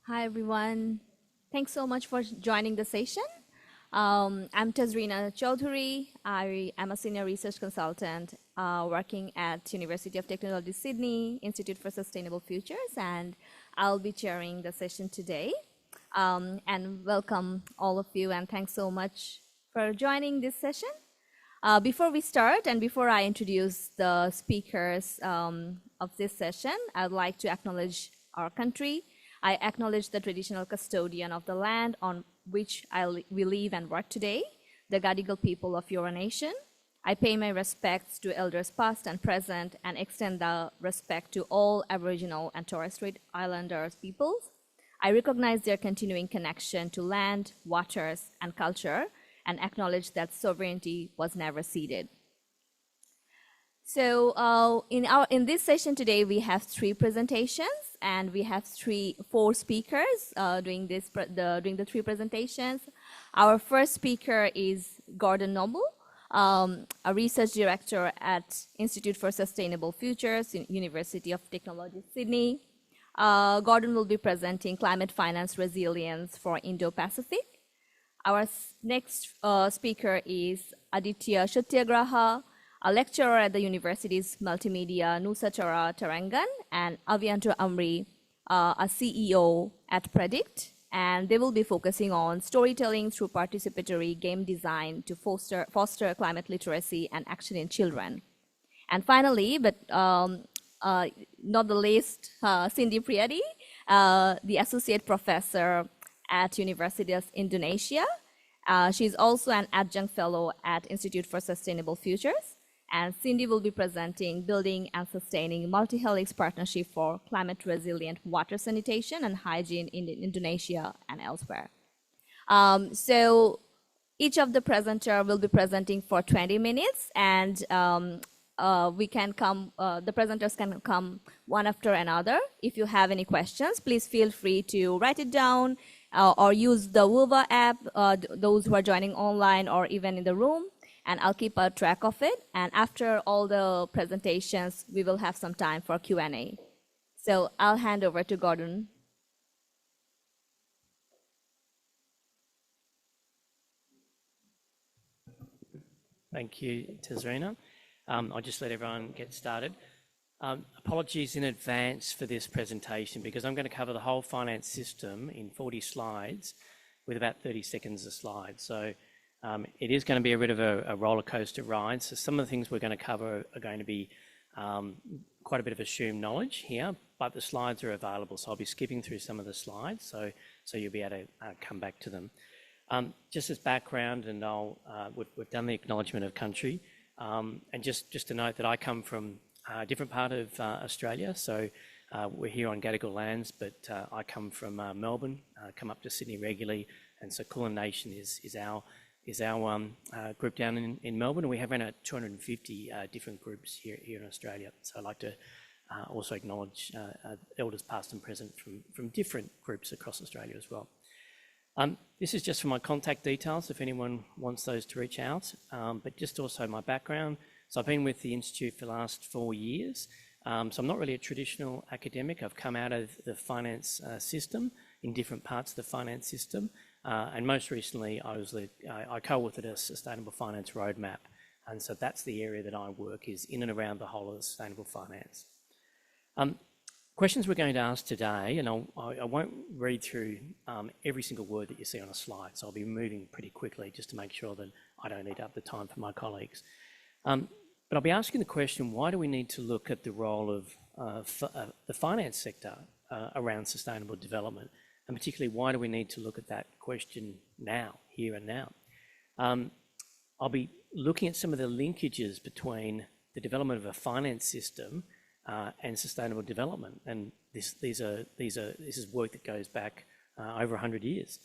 Hi, everyone. Thanks so much for joining the session. I'm Tazrina Chaudhuri. I am a senior research consultant working at University of Technology, Sydney, Institute for Sustainable Futures, and I'll be chairing the session today. And welcome all of you, and thanks so much for joining this session. Before we start and before I introduce the speakers of this session, I'd like to acknowledge our country. I acknowledge the traditional custodian of the land on which we live and work today, the Gadigal people of your nation. I pay my respects to elders past and present and extend the respect to all Aboriginal and Torres Strait Islanders peoples. I recognize their continuing connection to land, waters, and culture, and acknowledge that sovereignty was never ceded. So in this session today, we have 3 presentations, and we have 4 speakers doing the 3 presentations. Our first speaker is Gordon Noble, a research director at Institute for Sustainable Futures, University of Technology, Sydney. Gordon will be presenting climate finance resilience for Indo-Pacific. Our next speaker is Aditya Satyagraha, a lecturer at the university's Multimedia Nusantara Tarangan, and Avianto Amri, a CEO at Predict. And they will be focusing on storytelling through participatory game design to foster climate literacy and action in children. And finally, but not the least, Cindy Priyadi, the associate professor at University of Indonesia. She's also an adjunct fellow at Institute for Sustainable Futures. And Cindy will be presenting Building and Sustaining Multi-Helix Partnership for Climate Resilient Water Sanitation and Hygiene in Indonesia and elsewhere. So each of the presenters will be presenting for 20 minutes, and the presenters can come one after another. If you have any questions, please feel free to write it down or use the Wova app, those who are joining online or even in the room, and I'll keep a track of it. And after all the presentations, we will have some time for Q&A. So I'll hand over to Gordon. Thank you, Tazrina. I'll just let everyone get started. Apologies in advance for this presentation because I'm going to cover the whole finance system in 40 slides with about 30 seconds a slide. So it is going to be a bit of a roller coaster ride. So some of the things we're going to cover are going to be quite a bit of assumed knowledge here, but the slides are available. So I'll be skipping through some of the slides so you'll be able to come back to them. Just as background, and we've done the acknowledgement of country. And just to note that I come from a different part of Australia, so we're here on Gadigal lands, but I come from Melbourne, come up to Sydney regularly, and so Kulin Nation is our group down in Melbourne, and we have around 250 different groups here in Australia. So I'd like to also acknowledge elders past and present from different groups across Australia as well. This is just for my contact details if anyone wants those to reach out, but just also my background. So I've been with the Institute for the last 4 years. So I'm not really a traditional academic. I've come out of the finance system in different parts of the finance system. And most recently, I co-authored a sustainable finance roadmap. And so that's the area that I work is in and around the whole of sustainable finance. Questions we're going to ask today, and I won't read through every single word that you see on a slide, so I'll be moving pretty quickly just to make sure that I don't eat up the time for my colleagues. But I'll be asking the question, why do we need to look at the role of the finance sector around sustainable development? And particularly, why do we need to look at that question now, here and now? I'll be looking at some of the linkages between the development of a finance system and sustainable development, and this is work that goes back over 100 years.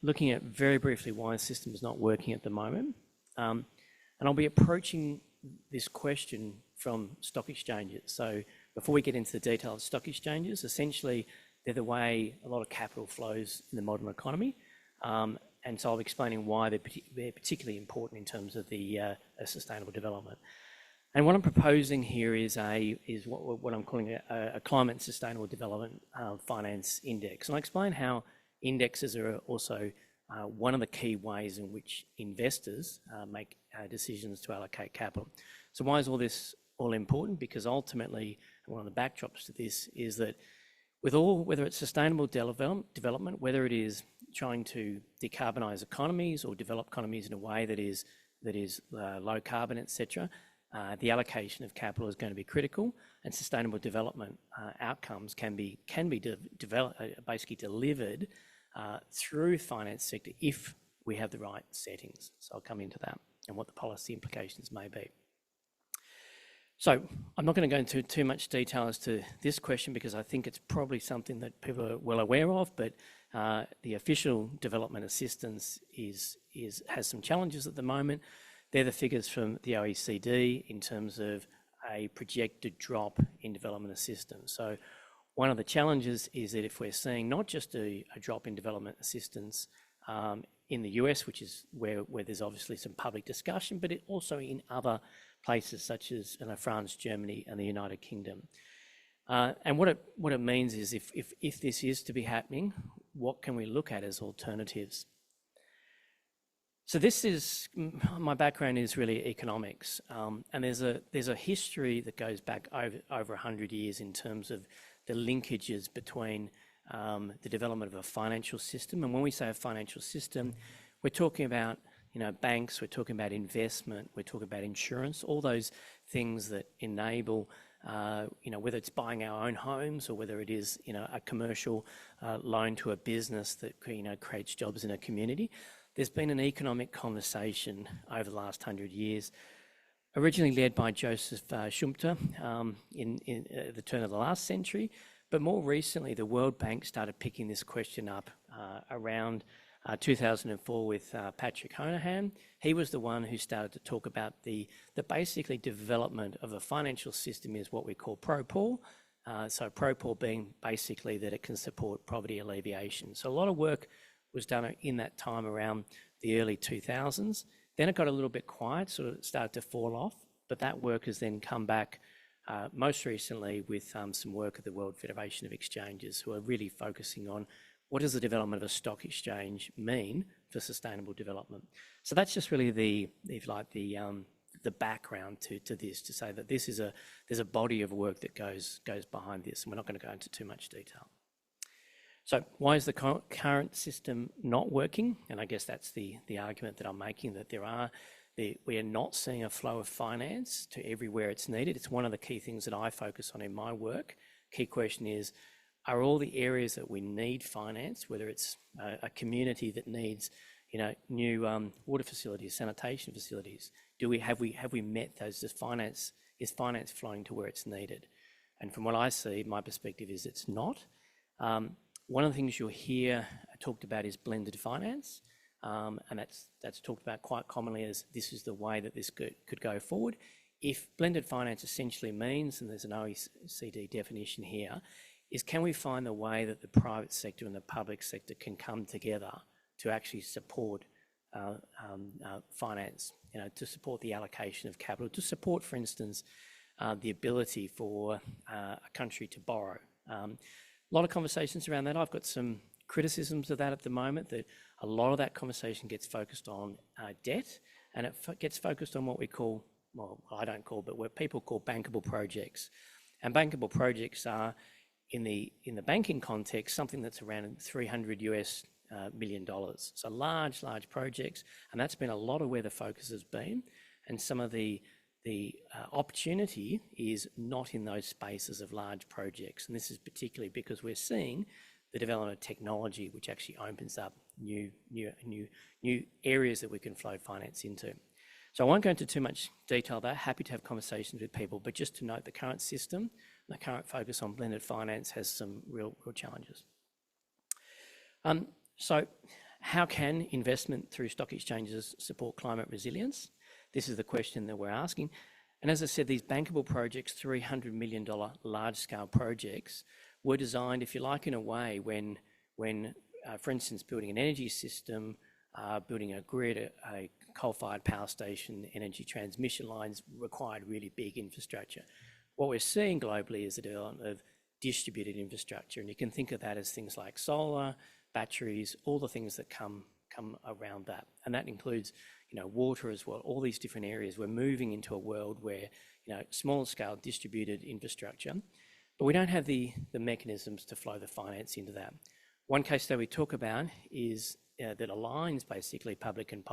Looking at very briefly why the system is not working at the moment, and I'll be approaching this question from stock exchanges. So before we get into the detail of stock exchanges, essentially they're the way a lot of capital flows in the modern economy, and so I'll be explaining why they're particularly important in terms of the sustainable development. And what I'm proposing here is what I'm calling a climate sustainable development finance index. And I'll explain how indexes are also one of the key ways in which investors make decisions to allocate capital. So why is all this all important? Because ultimately, one of the backdrops to this is that whether it's sustainable development, whether it is trying to decarbonise economies or develop economies in a way that is low carbon, etc., the allocation of capital is going to be critical, and sustainable development outcomes can be basically delivered through finance sector if we have the right settings. So I'll come into that and what the policy implications may be. So I'm not going to go into too much detail as to this question because I think it's probably something that people are well aware of, but the official development assistance has some challenges at the moment. They're the figures from the OECD in terms of a projected drop in development assistance. So one of the challenges is that if we're seeing not just a drop in development assistance in the US, which is where there's obviously some public discussion, but also in other places such as France, Germany, and the United Kingdom. And what it means is if this is to be happening, what can we look at as alternatives? So my background is really economics, and there's a history that goes back over 100 years in terms of the linkages between the development of a financial system. And when we say a financial system, we're talking about banks, we're talking about investment, we're talking about insurance, all those things that enable whether it's buying our own homes or whether it is a commercial loan to a business that creates jobs in a community. There's been an economic conversation over the last 100 years, originally led by Joseph Schumpeter in the turn of the last century, but more recently the World Bank started picking this question up around 2004 with Patrick Honohan. He was the one who started to talk about the basically development of a financial system is what we call pro-poor. So pro-poor being basically that it can support poverty alleviation. So a lot of work was done in that time around the early 2000s. Then it got a little bit quiet, sort of started to fall off, but that work has then come back most recently with some work at the World Federation of Exchanges, who are really focusing on what does the development of a stock exchange mean for sustainable development. So that's just really the background to this, to say that there's a body of work that goes behind this, and we're not going to go into too much detail. So why is the current system not working? And I guess that's the argument that I'm making, that we are not seeing a flow of finance to everywhere it's needed. It's one of the key things that I focus on in my work. Key question is, are all the areas that we need finance, whether it's a community that needs new water facilities, sanitation facilities, have we met those? Is finance flowing to where it's needed? And from what I see, my perspective is it's not. One of the things you'll hear talked about is blended finance, and that's talked about quite commonly as this is the way that this could go forward. If blended finance essentially means, and there's an OECD definition here, is can we find the way that the private sector and the public sector can come together to actually support finance, to support the allocation of capital, to support, for instance, the ability for a country to borrow. A lot of conversations around that. I've got some criticisms of that at the moment, that a lot of that conversation gets focused on debt, and it gets focused on what we call, well, I don't call, but what people call bankable projects. And bankable projects are, in the banking context, something that's around $300 million. So large projects, and that's been a lot of where the focus has been. And some of the opportunity is not in those spaces of large projects. And this is particularly because we're seeing the development of technology, which actually opens up new areas that we can flow finance into. So I won't go into too much detail there. Happy to have conversations with people, but just to note the current system, the current focus on blended finance has some real challenges. So how can investment through stock exchanges support climate resilience? This is the question that we're asking. And as I said, these bankable projects, $300 million large-scale projects, were designed, if you like, in a way when for instance, building an energy system building a grid, a coal-fired power station, energy transmission lines required really big infrastructure. What we're seeing globally is the development of distributed infrastructure, and you can think of that as things like solar, batteries, all the things that come around that, and that includes, water as well. All these different areas. We're moving into a world where, small-scale distributed infrastructure, but we don't have the mechanisms to flow the finance into that. One case that we talk about is that aligns basically public and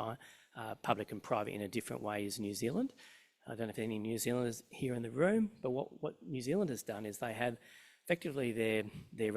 private in a different way is New Zealand. I don't know if any New Zealanders here in the room, but what New Zealand has done is they have effectively their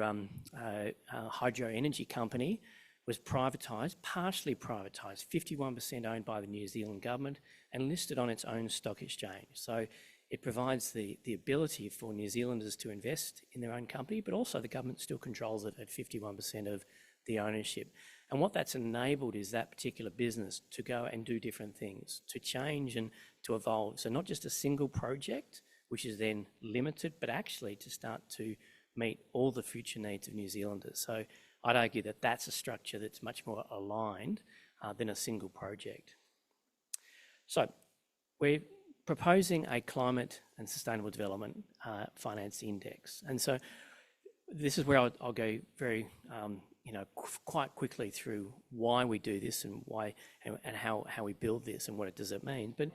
hydro energy company was privatised, partially privatised, 51% owned by the New Zealand government and listed on its own stock exchange. So it provides the ability for New Zealanders to invest in their own company, but also the government still controls it at 51% of the ownership. And what that's enabled is that particular business to go and do different things, to change and to evolve. So not just a single project, which is then limited, but actually to start to meet all the future needs of New Zealanders. So I'd argue that that's a structure that's much more aligned than a single project. So we're proposing a climate and sustainable development finance index. And so this is where I'll go very, quite quickly through why we do this and why and how we build this and what does it mean. But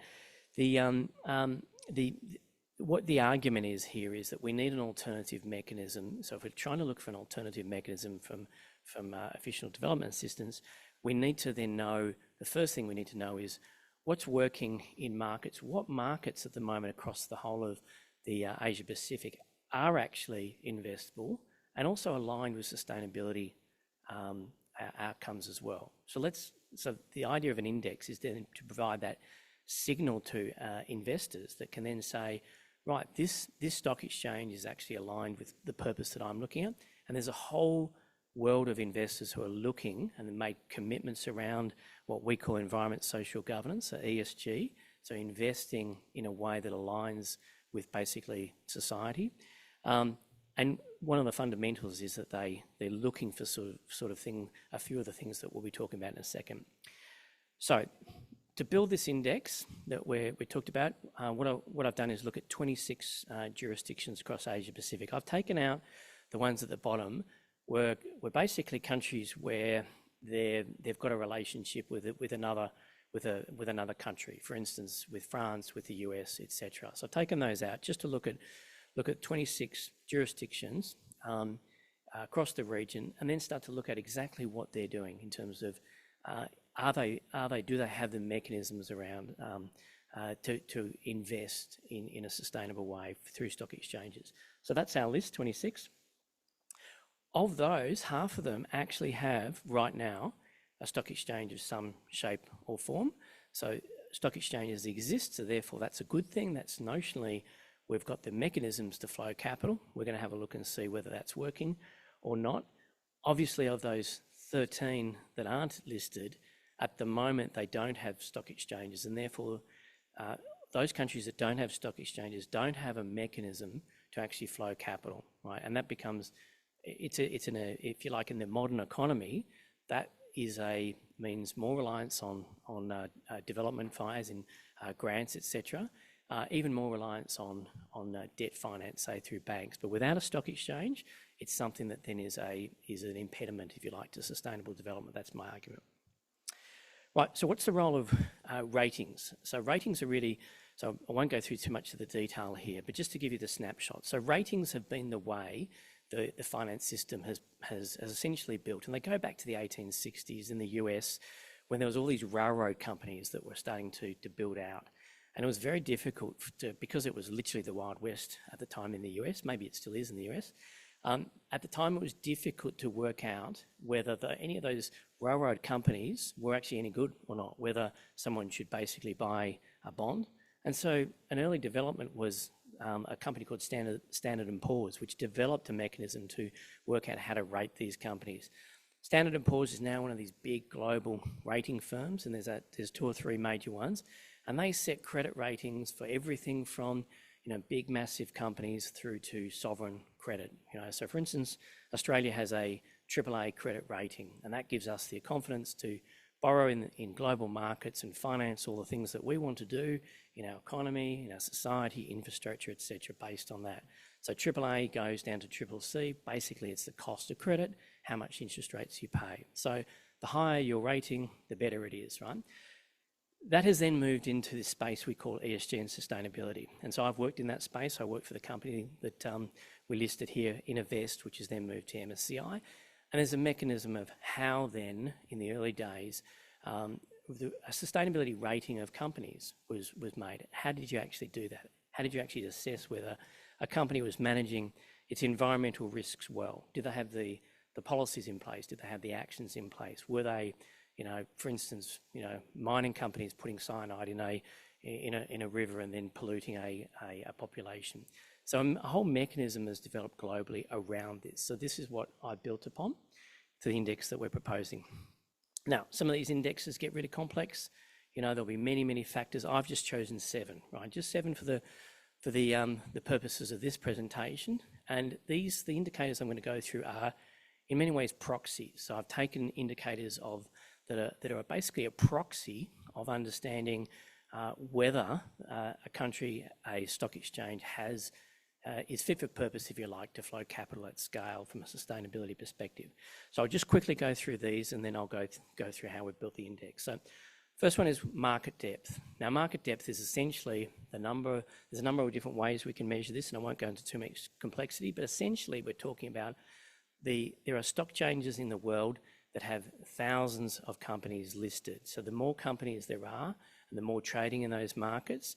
what the argument is here is that we need an alternative mechanism. So if we're trying to look for an alternative mechanism from official development assistance, we need to then know, the first thing we need to know is what's working in markets, what markets at the moment across the whole of the Asia-Pacific are actually investable and also aligned with sustainability outcomes as well. So the idea of an index is then to provide that signal to investors that can then say, right, this stock exchange is actually aligned with the purpose that I'm looking at. And there's a whole world of investors who are looking and make commitments around what we call environment, social governance, so ESG. So investing in a way that aligns with basically society. And one of the fundamentals is that they're looking for sort of thing, a few of the things that we'll be talking about in a second. So to build this index that we talked about, what I've done is look at 26 jurisdictions across Asia Pacific. I've taken out the ones at the bottom were basically countries where they've got a relationship with another country. For instance, with France, with the US, etc. So I've taken those out just to look at 26 jurisdictions across the region, and then start to look at exactly what they're doing in terms of do they have the mechanisms around to invest in a sustainable way through stock exchanges. So that's our list, 26. Of those, half of them actually have right now a stock exchange of some shape or form. So stock exchanges exist, so therefore that's a good thing. That's notionally, we've got the mechanisms to flow capital. We're going to have a look and see whether that's working or not. Obviously, of those 13 that aren't listed, at the moment they don't have stock exchanges, and therefore those countries that don't have stock exchanges don't have a mechanism to actually flow capital, right? And that becomes, if you like, in the modern economy, that means more reliance on development finance and grants, etc. Even more reliance on debt finance, say through banks. But without a stock exchange, it's something that then is an impediment, if you like, to sustainable development. That's my argument. Right, so what's the role of ratings? So ratings are really, so I won't go through too much of the detail here, but just to give you the snapshot. So ratings have been the way the finance system has essentially built, and they go back to the 1860s in the US when there was all these railroad companies that were starting to build out. And it was very difficult because it was literally the Wild West at the time in the US, maybe it still is in the US. At the time, it was difficult to work out whether any of those railroad companies were actually any good or not, whether someone should basically buy a bond. And so an early development was a company called Standard & Poor's, which developed a mechanism to work out how to rate these companies. Standard & Poor's is now one of these big global rating firms, and there's two or three major ones, and they set credit ratings for everything from big, massive companies through to sovereign credit. So for instance, Australia has a AAA credit rating, and that gives us the confidence to borrow in global markets and finance all the things that we want to do in our economy, in our society, infrastructure, etc., based on that. So AAA goes down to CCC. Basically, it's the cost of credit, how much interest rates you pay. So the higher your rating, the better it is, right? That has then moved into this space we call ESG and sustainability. And so I've worked in that space. I worked for the company that we listed here, Innovest, which has then moved to MSCI. And there's a mechanism of how then, in the early days, a sustainability rating of companies was made. How did you actually do that? How did you actually assess whether a company was managing its environmental risks well? Did they have the policies in place? Did they have the actions in place? Were they, for instance, mining companies putting cyanide in a river and then polluting a population? So a whole mechanism has developed globally around this. So this is what I built upon to the index that we're proposing. Now, some of these indexes get really complex. There'll be many, many factors. I've just chosen 7, right? Just 7 for the purposes of this presentation. And the indicators I'm going to go through are in many ways proxies. So I've taken indicators that are basically a proxy of understanding whether a country, a stock exchange is fit for purpose, if you like, to flow capital at scale from a sustainability perspective. So I'll just quickly go through these and then I'll go through how we've built the index. So first one is market depth. Now, market depth is essentially there's a number of different ways we can measure this, and I won't go into too much complexity, but essentially we're talking about there are stock exchanges in the world that have thousands of companies listed. So the more companies there are and the more trading in those markets,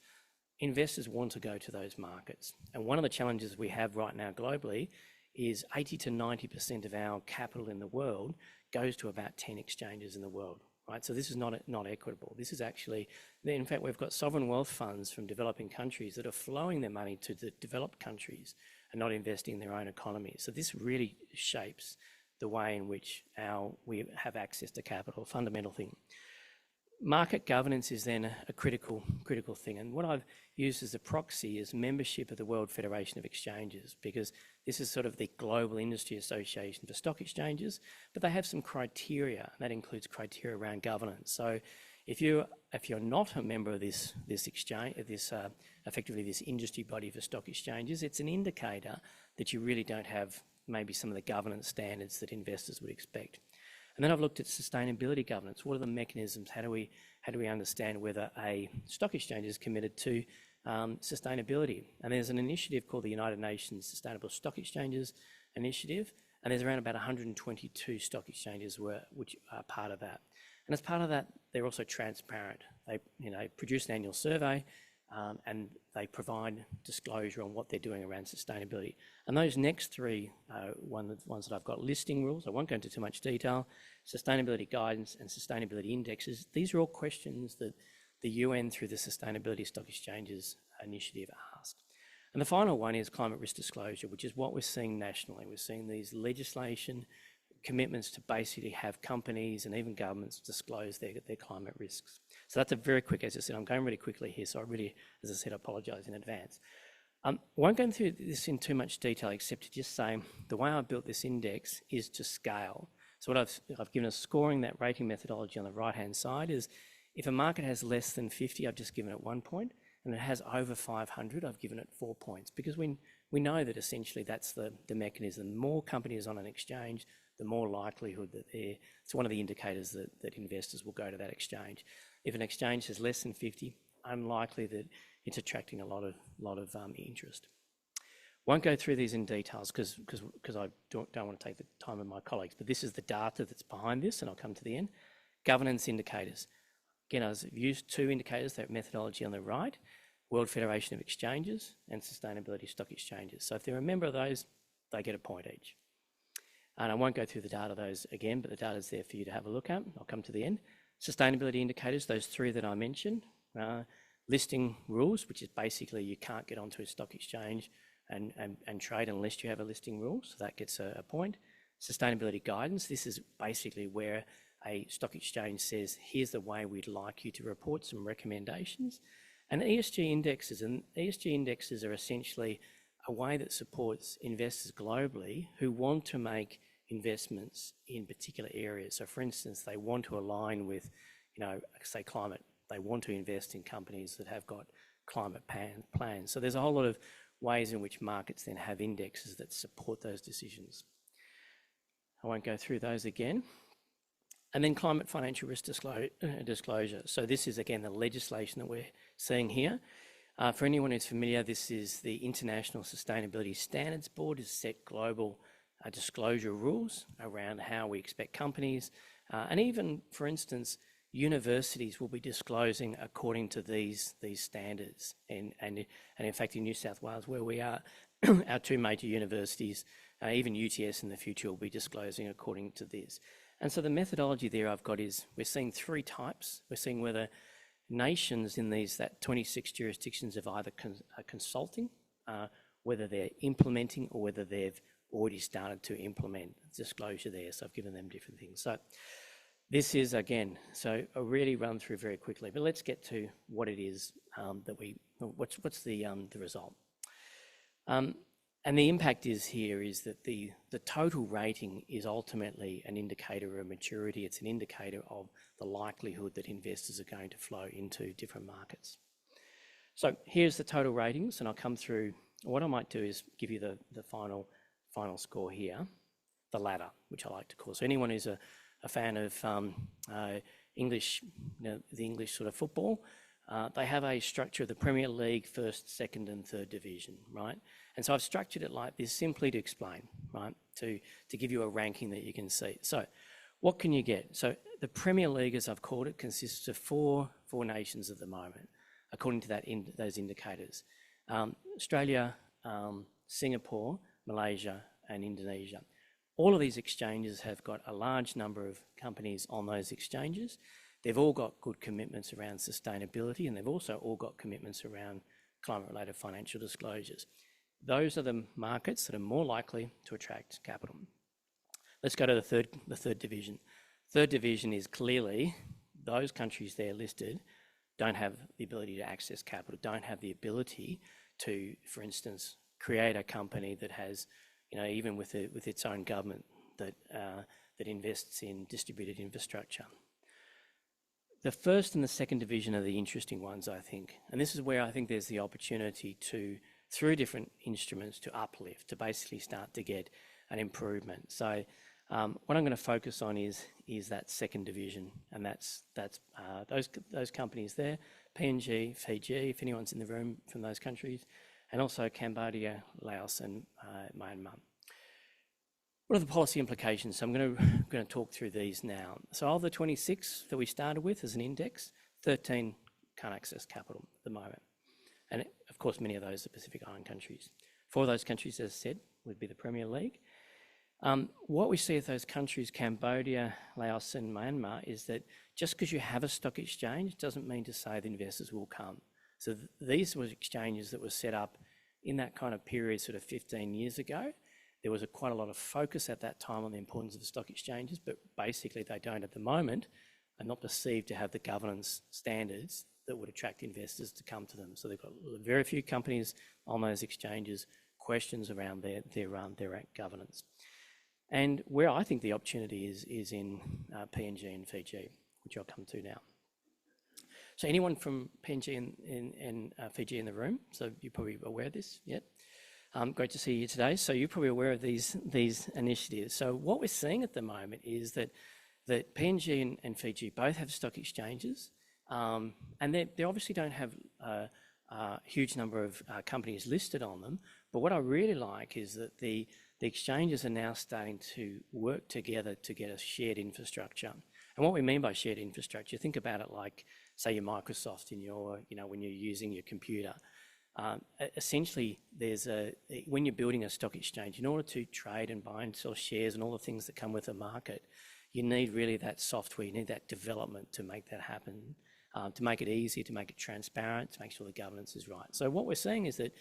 investors want to go to those markets. And one of the challenges we have right now globally is 80 to 90% of our capital in the world goes to about 10 exchanges in the world, right? So this is not equitable. This is actually, in fact, we've got sovereign wealth funds from developing countries that are flowing their money to the developed countries and not investing in their own economy. So this really shapes the way in which we have access to capital, a fundamental thing. Market governance is then a critical thing. And what I've used as a proxy is membership of the World Federation of Exchanges, because this is sort of the global industry association for stock exchanges, but they have some criteria. That includes criteria around governance. So if you're not a member of this exchange, effectively this industry body for stock exchanges, it's an indicator that you really don't have maybe some of the governance standards that investors would expect. And then I've looked at sustainability governance. What are the mechanisms? How do we understand whether a stock exchange is committed to sustainability? And there's an initiative called the United Nations Sustainable Stock Exchanges Initiative, and there's around about 122 stock exchanges which are part of that. And as part of that, they're also transparent. They produce an annual survey, and they provide disclosure on what they're doing around sustainability. And those next 3 ones that I've got: listing rules, I won't go into too much detail, sustainability guidance and sustainability indexes. These are all questions that the UN through the Sustainability Stock Exchanges Initiative asked. And the final one is climate risk disclosure, which is what we're seeing nationally. We're seeing these legislation commitments to basically have companies and even governments disclose their climate risks. So that's a very quick, as I said, I'm going really quickly here, so I really, as I said, apologise in advance. I won't go through this in too much detail, except to just say the way I built this index is to scale. So what I've given a scoring, that rating methodology on the right-hand side is if a market has less than 50, I've just given it 1 point, and it has over 500, I've given it 4 points, because we know that essentially that's the mechanism. The more companies on an exchange, the more likelihood that it's one of the indicators that investors will go to that exchange. If an exchange has less than 50, unlikely that it's attracting a lot of interest. Won't go through these in details because I don't want to take the time of my colleagues, but this is the data that's behind this, and I'll come to the end. Governance indicators. Again, I've used 2 indicators, that methodology on the right, World Federation of Exchanges and Sustainability Stock Exchanges. So if they're a member of those, they get a point each. And I won't go through the data of those again, but the data's there for you to have a look at. I'll come to the end. Sustainability indicators, those 3 that I mentioned. Listing rules, which is basically you can't get onto a stock exchange and trade unless you have a listing rule, so that gets a point. Sustainability guidance, this is basically where a stock exchange says, here's the way we'd like you to report, some recommendations. And ESG indexes are essentially a way that supports investors globally who want to make investments in particular areas. So for instance, they want to align with, say climate. They want to invest in companies that have got climate plans. So there's a whole lot of ways in which markets then have indexes that support those decisions. I won't go through those again. And then climate financial risk disclosure. So this is again the legislation that we're seeing here. For anyone who's familiar, this is the International Sustainability Standards Board has set global disclosure rules around how we expect companies, and even, for instance, universities will be disclosing according to these standards. And in fact, in New South Wales, where we are, our two major universities, even UTS in the future, will be disclosing according to this. And so the methodology there I've got is we're seeing three types. We're seeing whether nations in that 26 jurisdictions have either consulting, whether they're implementing, or whether they've already started to implement disclosure there. So I've given them different things. So this is, again, so I'll really run through very quickly, but let's get to what it is what's the result. And the impact is that the total rating is ultimately an indicator of maturity. It's an indicator of the likelihood that investors are going to flow into different markets. So here's the total ratings, and I'll come through. What I might do is give you the final score here, the ladder, which I like to call. So anyone who's a fan of English, the English sort of football, they have a structure of the Premier League, first, second and third division, right? And so I've structured it like this simply to explain, right? To give you a ranking that you can see. So what can you get? So the Premier League, as I've called it, consists of four nations at the moment, according to those indicators. Australia, Singapore, Malaysia and Indonesia. All of these exchanges have got a large number of companies on those exchanges. They've all got good commitments around sustainability, and they've also all got commitments around climate-related financial disclosures. Those are the markets that are more likely to attract capital. Let's go to the third division. Third division is clearly those countries there listed don't have the ability to access capital, don't have the ability to, for instance, create a company that has, even with its own government, that invests in distributed infrastructure. The first and the second division are the interesting ones, I think. And this is where I think there's the opportunity to, through different instruments, to uplift, to basically start to get an improvement. So what I'm going to focus on is that second division, and that's those companies there, PNG, Fiji, if anyone's in the room from those countries, and also Cambodia, Laos and Myanmar. What are the policy implications? So I'm going to talk through these now. So of the 26 that we started with as an index, 13 can't access capital at the moment. And of course, many of those are Pacific Island countries. 4 of those countries, as I said, would be the Premier League. What we see with those countries, Cambodia, Laos and Myanmar, is that just because you have a stock exchange doesn't mean to say the investors will come. So these were exchanges that were set up in that kind of period sort of 15 years ago. There was quite a lot of focus at that time on the importance of the stock exchanges, but basically they don't at the moment, are not perceived to have the governance standards that would attract investors to come to them. So they've got very few companies on those exchanges, questions around their governance. And where I think the opportunity is in PNG and Fiji, which I'll come to now. So anyone from PNG and Fiji in the room? So you're probably aware of this, yeah? Great to see you today. So you're probably aware of these initiatives. So what we're seeing at the moment is that PNG and Fiji both have stock exchanges, and they obviously don't have a huge number of companies listed on them. But what I really like is that the exchanges are now starting to work together to get a shared infrastructure. And what we mean by shared infrastructure, think about it like, say, your Microsoft in your, when you're using your computer. Essentially, when you're building a stock exchange, in order to trade and buy and sell shares and all the things that come with a market, you need really that software, you need that development to make that happen, to make it easy, to make it transparent, to make sure the governance is right. So what we're seeing is that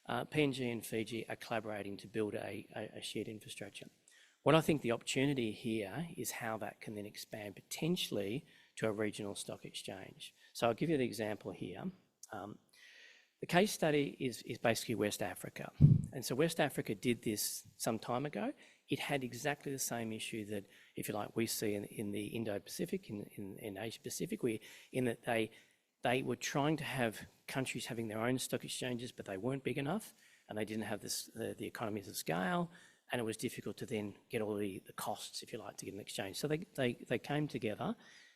PNG and Fiji are collaborating to build a shared infrastructure. What I think the opportunity here is how that can then expand potentially to a regional stock exchange. So I'll give you the example here. The case study is basically West Africa. And so West Africa did this some time ago. it had exactly the same issue that, if you like, we see in the Indo-Pacific, in Asia-Pacific, in that they were trying to have countries having their own stock exchanges, but they weren't big enough, and they didn't have the economies of scale, and it was difficult to then get all the costs, if you like, to get an exchange. So they came together.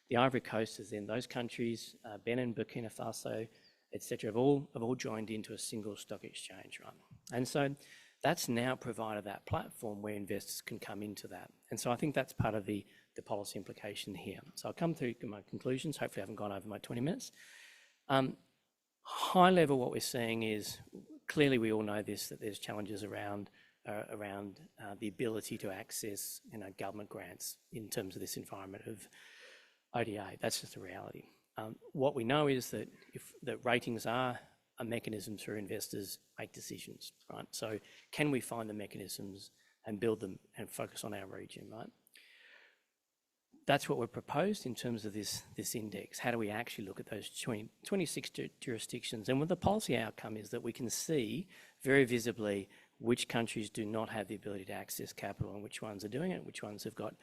The Ivory Coast is then those countries, Benin, Burkina Faso, etc., have all joined into a single stock exchange, right? And so that's now provided that platform where investors can come into that. And so I think that's part of the policy implication here. So I'll come through my conclusions. Hopefully I haven't gone over my 20 minutes. High level, what we're seeing is, clearly we all know this, that there's challenges around the ability to access government grants in terms of this environment of ODA. That's just a reality. What we know is that that ratings are a mechanism through investors make decisions, right? So can we find the mechanisms and build them and focus on our region, right? That's what we've proposed in terms of this index. How do we actually look at those 26 jurisdictions? And what the policy outcome is that we can see very visibly which countries do not have the ability to access capital and which ones are doing it, which ones have got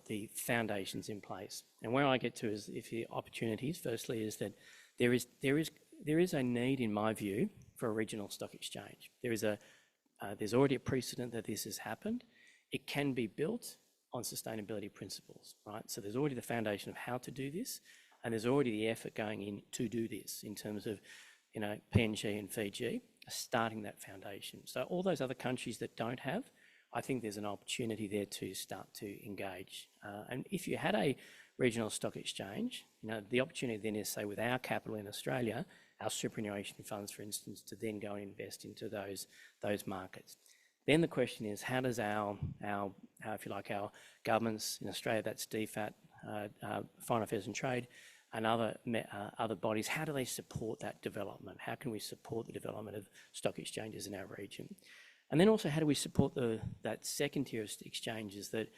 the foundations in place. And where I get to is, if the opportunities, firstly, is that there is a need, in my view, for a regional stock exchange. There's already a precedent that this has happened. It can be built on sustainability principles, right? So there's already the foundation of how to do this, and there's already the effort going in to do this in terms of, PNG and Fiji are starting that foundation. So all those other countries that don't have, I think there's an opportunity there to start to engage. And if you had a regional stock exchange, the opportunity then is, say, with our capital in Australia, our superannuation funds, for instance, to then go and invest into those markets. Then the question is, how does our if you like, our governments in Australia, that's DFAT, Foreign Affairs and Trade, and other bodies, how do they support that development? How can we support the development of stock exchanges in our region? And then also, how do we support that second tier of exchanges that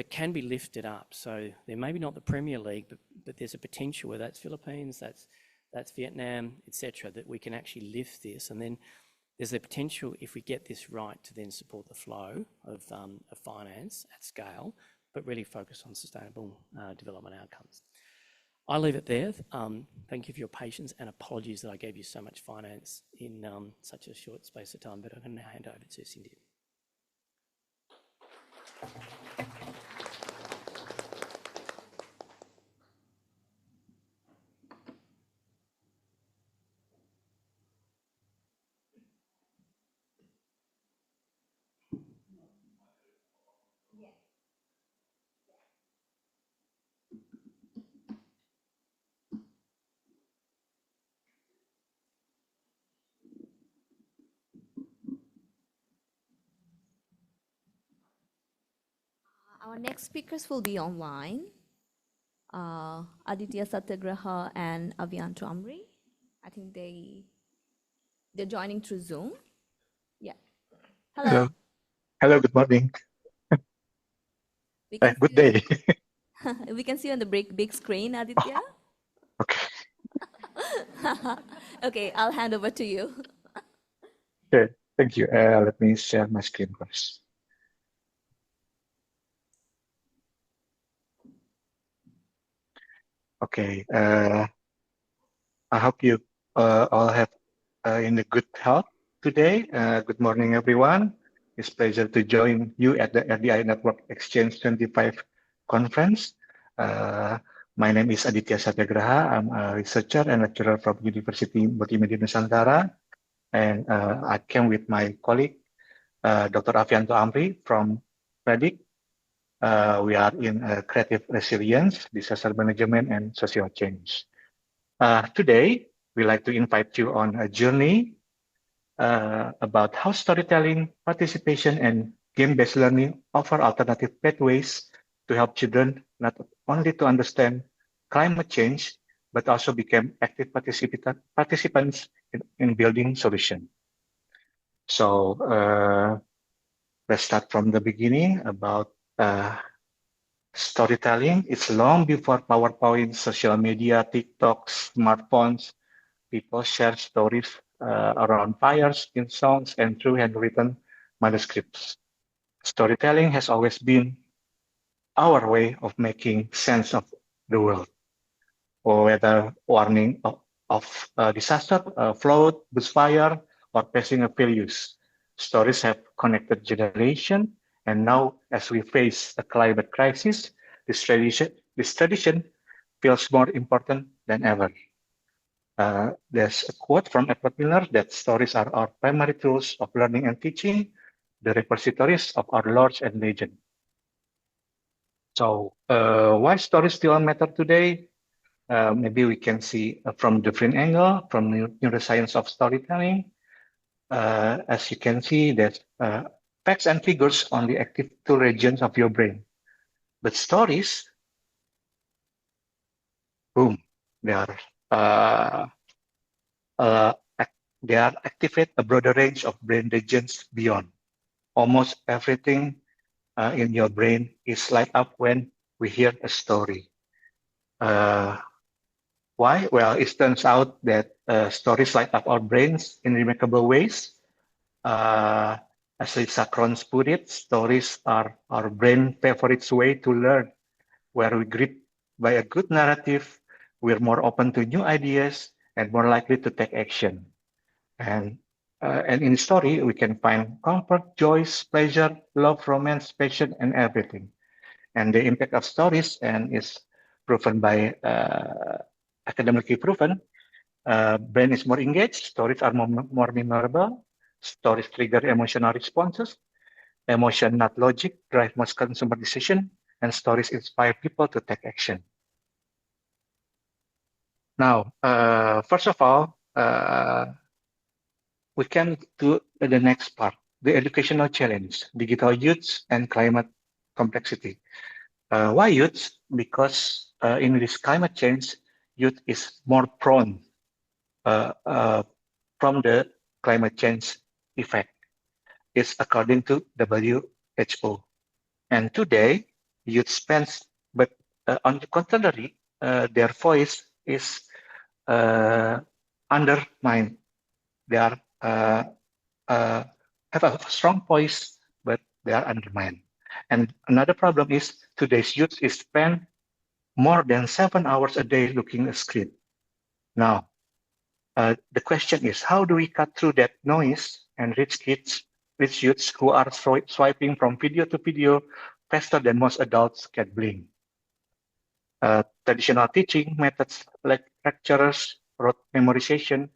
can be lifted up? So they're maybe not the Premier League, but there's a potential where that's Philippines, that's Vietnam, etc., that we can actually lift this. And then there's a potential, if we get this right, to then support the flow of finance at scale, but really focus on sustainable development outcomes. I'll leave it there. Thank you for your patience, and apologies that I gave you so much finance in such a short space of time, but I'm going to now hand over to Cindy. Our next speakers will be online. Aditya Satyagraha and Avianto Amri. I think they're joining through Zoom. Yeah. Hello. Hello, good morning. Good day. We can see on the big screen, Aditya. Okay. Okay, I'll hand over to you. Okay, thank you. Let me share my screen first. Okay, I hope you all have in a good health today. Good morning, everyone. It's a pleasure to join you at the RDI Network Exchange 25 conference. My name is Aditya Satyagraha. I'm a researcher and lecturer from University Multimedia Nusantara. And I came with my colleague, Dr. Avianto Amri from PREDIC. We are in creative resilience, disaster management, and social change. Today, we'd like to invite you on a journey about how storytelling, participation, and game-based learning offer alternative pathways to help children not only to understand climate change, but also become active participants in building solutions. So let's start from the beginning about storytelling. It's long before PowerPoint, social media, TikTok, smartphones. People share stories around fires, in songs, and through handwritten manuscripts. Storytelling has always been our way of making sense of the world, or whether warning of disaster, flood, bushfire, or passing of values. Stories have connected generation, and now as we face a climate crisis, this tradition feels more important than ever. There's a quote from Edward Miller that stories are our primary tools of learning and teaching, the repositories of our lores and legend. So, why stories still matter today? Maybe we can see from different angle, from neuroscience of storytelling. As you can see, that facts and figures only active two regions of your brain, but stories, boom, they are uh, uh, they are activate a broader range of brain regions beyond. Almost everything in your brain is light up when we hear a story. Why? Well, it turns out that stories light up our brains in remarkable ways. Uh, as Lisa Kronz put it, stories are our brain favorite way to learn. Where we greet by a good narrative, we're more open to new ideas and more likely to take action. And in story, we can find comfort, joy, pleasure, love, romance, passion, and everything. And the impact of stories and is proven by academically proven. Brain is more engaged. Stories are more memorable. Stories trigger emotional responses. Emotion, not logic, drive most consumer decision. And stories inspire people to take action. Now, first of all, we can do the next part, the educational challenge, digital youths and climate complexity. Why youth? Because in this climate change, youth is more prone from the climate change effect. It's according to WHO. And today, youth spends, but on the contrary, their voice is undermined. They are have a strong voice, but they are undermined. And another problem is today's youth is spend more than 7 hours a day looking at a screen. Now, the question is, how do we cut through that noise and reach youths who are swiping from video to video faster than most adults can blink? Traditional teaching methods like lecturers, rote memorization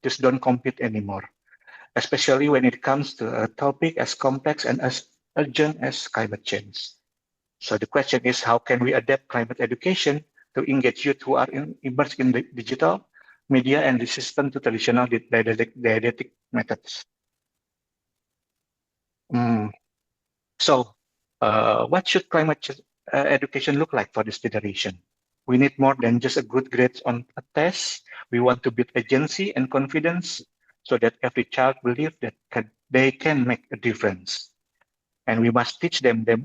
just don't compete anymore, especially when it comes to a topic as complex and as urgent as climate change. So the question is, how can we adapt climate education to engage youth who are immersed in the digital media and resistant to traditional didactic methods? So what should climate education look like for this generation? We need more than just a good grades on a test. We want to build agency and confidence so that every child believes that they can make a difference. And we must teach them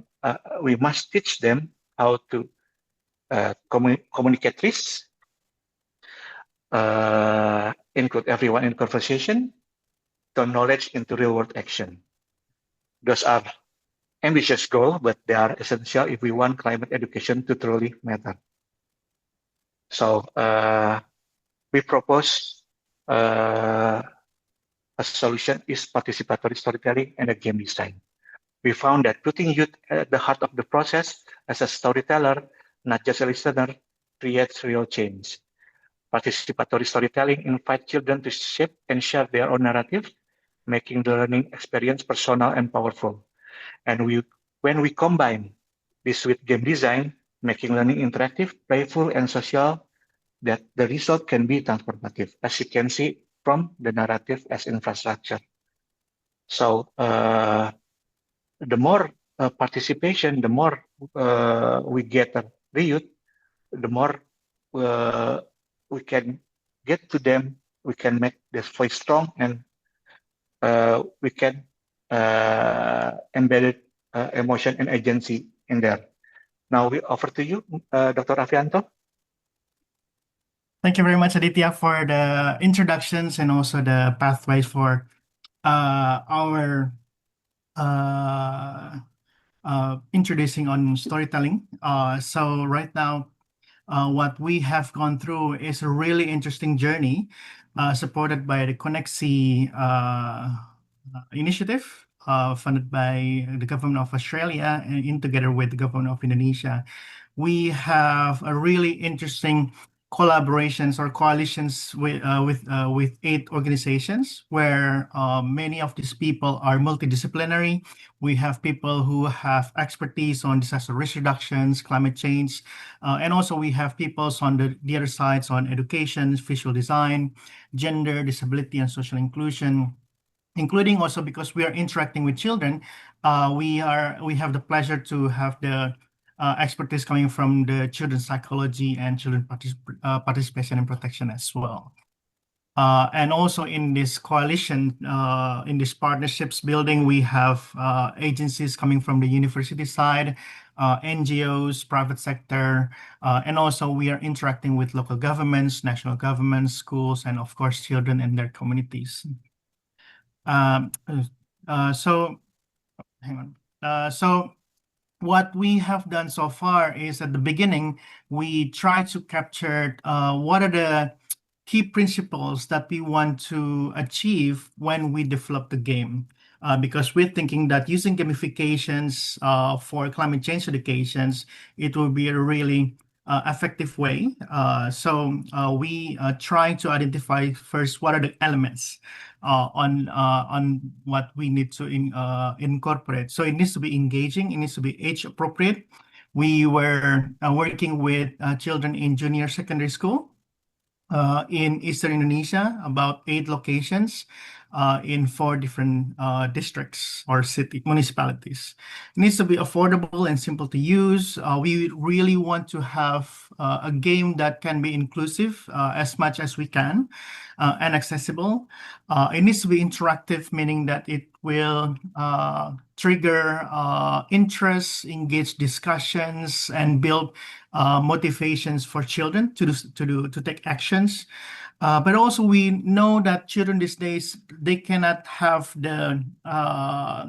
how to communicate risks, include everyone in conversation, turn knowledge into real world action. Those are ambitious goals, but they are essential if we want climate education to truly matter. So we propose a solution is participatory storytelling and a game design. We found that putting youth at the heart of the process as a storyteller, not just a listener, creates real change. Participatory storytelling invites children to shape and share their own narrative, making the learning experience personal and powerful. And when we combine this with game design, making learning interactive, playful, and social, that the result can be transformative, as you can see from the narrative as infrastructure. So the more participation, the more we get the youth, the more we can get to them, we can make this voice strong, and we can embed emotion and agency in there. Now we offer to you, Dr. Avianto. Thank you very much, Aditya, for the introductions and also the pathways for our introducing on storytelling. So right now, what we have gone through is a really interesting journey, supported by the Connexi initiative, funded by the government of Australia and in together with the government of Indonesia. We have a really interesting collaborations or coalitions with 8 organizations where many of these people are multidisciplinary. We have people who have expertise on disaster risk reductions, climate change, and also we have people on the other sides on education, visual design, gender, disability, and social inclusion, including also because we are interacting with children. We have the pleasure to have the expertise coming from the children's psychology and children participation and protection as well. And also in this coalition, in this partnerships building, we have agencies coming from the university side, NGOs, private sector, and also we are interacting with local governments, national governments, schools, and of course, children and their communities. Um, so, hang on. So what we have done so far is at the beginning, we try to capture what are the key principles that we want to achieve when we develop the game. Because we're thinking that using gamifications for climate change educations, it will be a really effective way. So we try to identify first what are the elements on what we need to incorporate. So it needs to be engaging, it needs to be age appropriate. We were working with children in junior secondary school in Eastern Indonesia, about 8 locations in 4 different districts or city municipalities. It needs to be affordable and simple to use. We really want to have a game that can be inclusive as much as we can and accessible. It needs to be interactive, meaning that it will trigger interest, engage discussions, and build motivations for children to take actions. But also we know that children these days, they cannot have the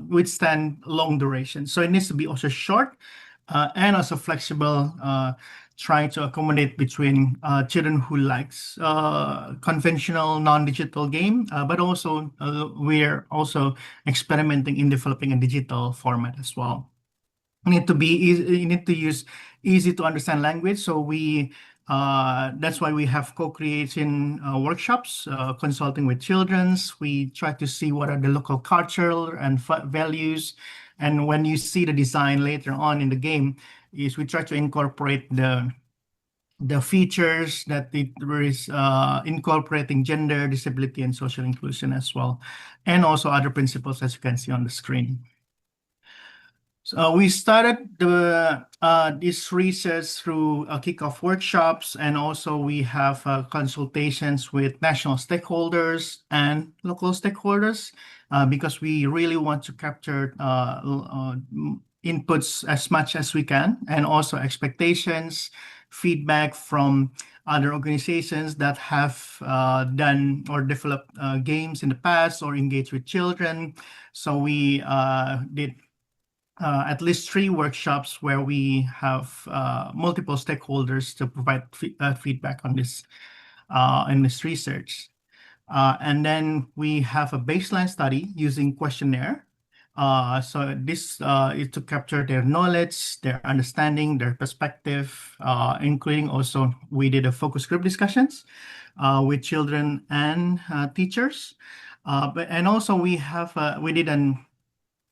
withstand long duration. So it needs to be also short and also flexible, trying to accommodate between children who likes conventional non-digital game, but also we're also experimenting in developing a digital format as well. You need to be easy, you need to use easy to understand language. So that's why we have co-creation workshops, consulting with children's. We try to see what are the local cultural and values. And when you see the design later on in the game, is we try to incorporate the features that it is incorporating gender, disability, and social inclusion as well, and also other principles as you can see on the screen. So we started this research through kickoff workshops, and also we have consultations with national stakeholders and local stakeholders because we really want to capture inputs as much as we can, and also expectations, feedback from other organizations that have done or developed games in the past or engaged with children. So we did at least 3 workshops where we have multiple stakeholders to provide feedback on this in this research. And then we have a baseline study using questionnaire. So this is to capture their knowledge, their understanding, their perspective, including also we did a focus group discussions with children and teachers. And also we did an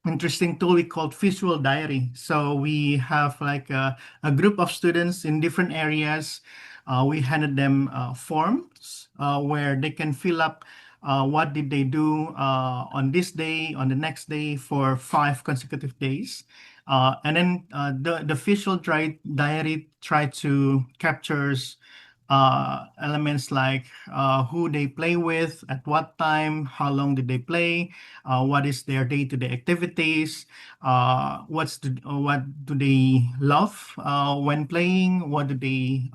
interesting tool we called visual diary. So we have like a group of students in different areas. We handed them forms where they can fill up what did they do on this day, on the next day for 5 consecutive days. And then the visual diary try to captures elements like who they play with, at what time, how long did they play, what is their day-to-day activities, what do they love when playing, what do they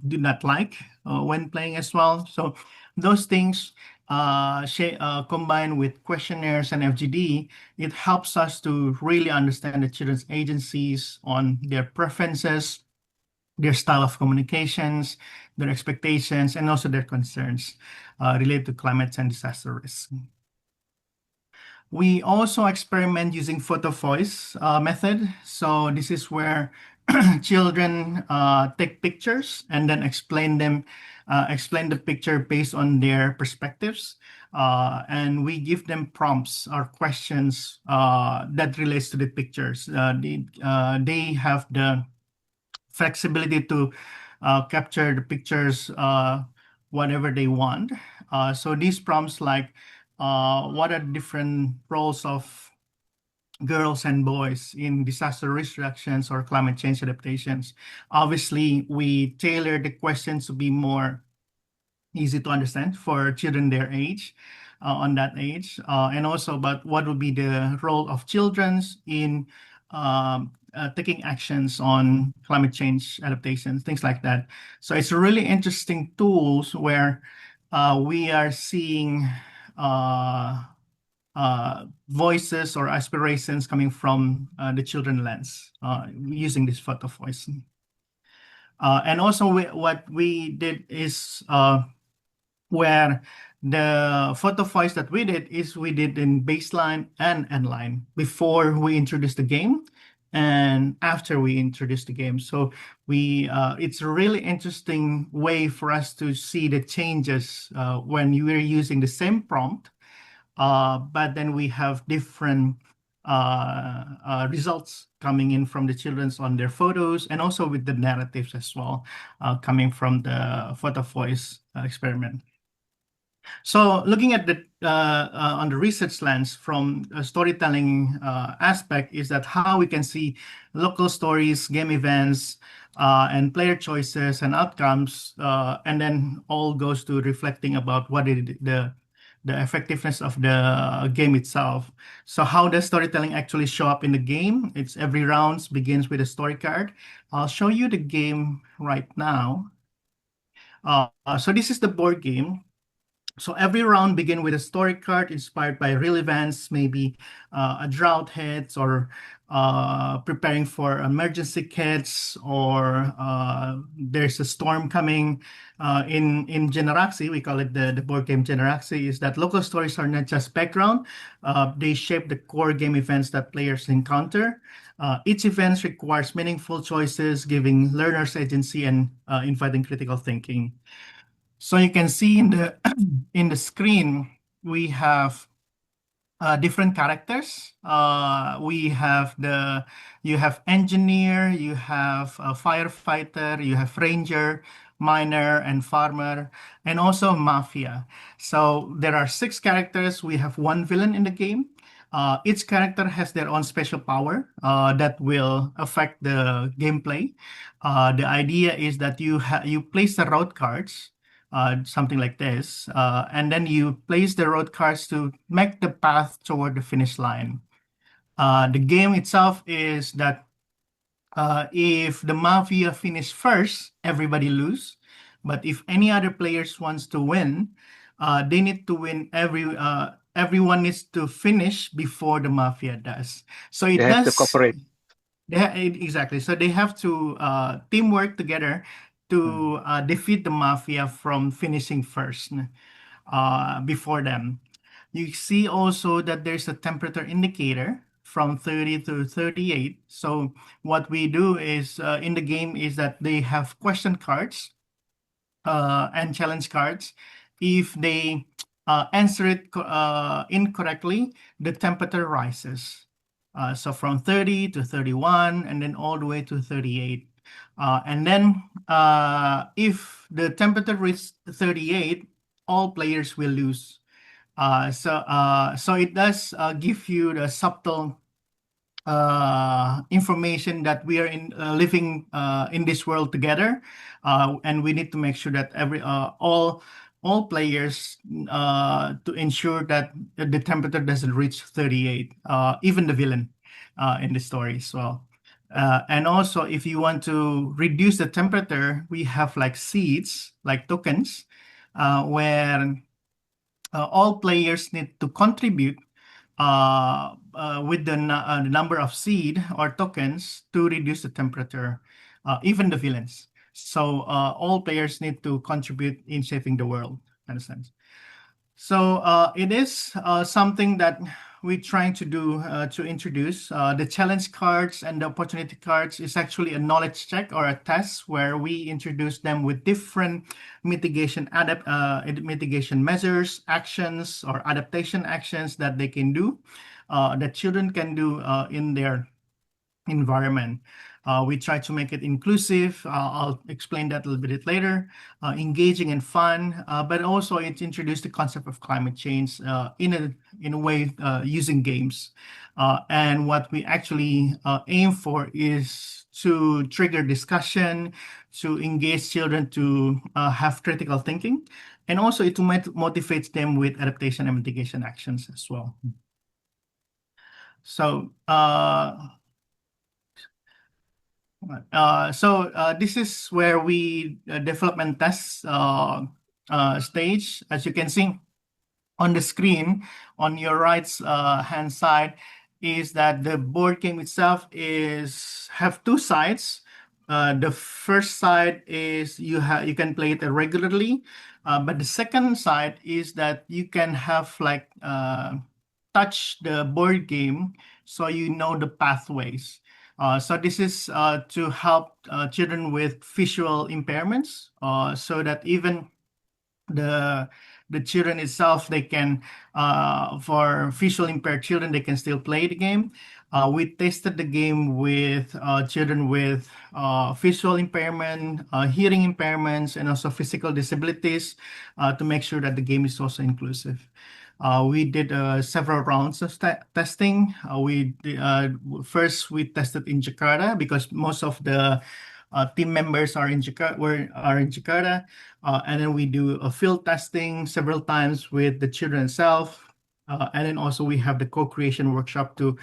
do not like when playing as well. So those things combined with questionnaires and FGD, it helps us to really understand the children's agencies on their preferences, their style of communications, their expectations, and also their concerns related to climate and disaster risk. We also experiment using photo voice method. So this is where children take pictures and then explain the picture based on their perspectives. And we give them prompts or questions that relates to the pictures. They have the flexibility to capture the pictures whatever they want. So these prompts like what are different roles of girls and boys in disaster risk reductions or climate change adaptations. Obviously, we tailor the questions to be more easy to understand for children their age, on that age, and also about what would be the role of children in taking actions on climate change adaptations, things like that. So it's really interesting tools where we are seeing voices or aspirations coming from the children lens using this photo voice. And also what we did is where the photo voice that we did is we did in baseline and endline before we introduced the game and after we introduced the game. So it's a really interesting way for us to see the changes when you are using the same prompt, but then we have different results coming in from the children's on their photos and also with the narratives as well, coming from the photo voice experiment. So looking at the on the research lens from a storytelling aspect is that how we can see local stories, game events, and player choices and outcomes, and then all goes to reflecting about what is the effectiveness of the game itself. So how does storytelling actually show up in the game? It's every round begins with a story card. I'll show you the game right now. So this is the board game. So every round begin with a story card inspired by real events, maybe a drought hits or preparing for emergency kits, or there's a storm coming. In Generaxi, we call it the board game Generaxi, is that local stories are not just background. They shape the core game events that players encounter. Each event requires meaningful choices, giving learners agency and inviting critical thinking. So you can see in the in the screen, we have different characters. You have engineer, you have a firefighter, you have ranger, miner, and farmer, and also mafia. So there are 6 characters. We have 1 villain in the game. Each character has their own special power that will affect the gameplay. The idea is that you place the road cards, something like this, and then you place the road cards to make the path toward the finish line. The game itself is that if the mafia finish first, everybody lose. But if any other players wants to win, they need to win everyone needs to finish before the mafia does. So it They have to does. cooperate. Exactly. So they have to teamwork together to defeat the mafia from finishing first before them. You see also that there's a temperature indicator from 30 to 38. So what we do is in the game is that they have question cards and challenge cards. If they answer it incorrectly, the temperature rises. So from 30 to 31 and then all the way to 38. And then if the temperature reaches 38, all players will lose. So it does give you the subtle information that we are living in this world together, and we need to make sure that all players to ensure that the temperature doesn't reach 38, even the villain in the story as well. And also, if you want to reduce the temperature, we have like seeds, like tokens, where all players need to contribute with the number of seed or tokens to reduce the temperature, even the villains. So all players need to contribute in saving the world, in a sense. So it is something that we're trying to do to introduce. The challenge cards and the opportunity cards is actually a knowledge check or a test where we introduce them with different mitigation measures, actions, or adaptation actions that they can do, that children can do in their environment. We try to make it inclusive. I'll explain that a little bit later. Engaging and fun, but also it introduced the concept of climate change in a way using games. And what we actually aim for is to trigger discussion, to engage children to have critical thinking, and also it motivates them with adaptation and mitigation actions as well. So this is where we development test stage. As you can see on the screen, on your right hand side, is that the board game itself have two sides. The first side is you can play it regularly, but the second side is that you can have like touch the board game so you know the pathways. So this is to help children with visual impairments, so that even the children itself, they can, for visual impaired children, they can still play the game. We tested the game with children with visual impairment, hearing impairments, and also physical disabilities to make sure that the game is also inclusive. We did several rounds of testing. First we tested in Jakarta because most of the team members are in Jakarta, and then we do a field testing several times with the children itself. And then also we have the co-creation workshop to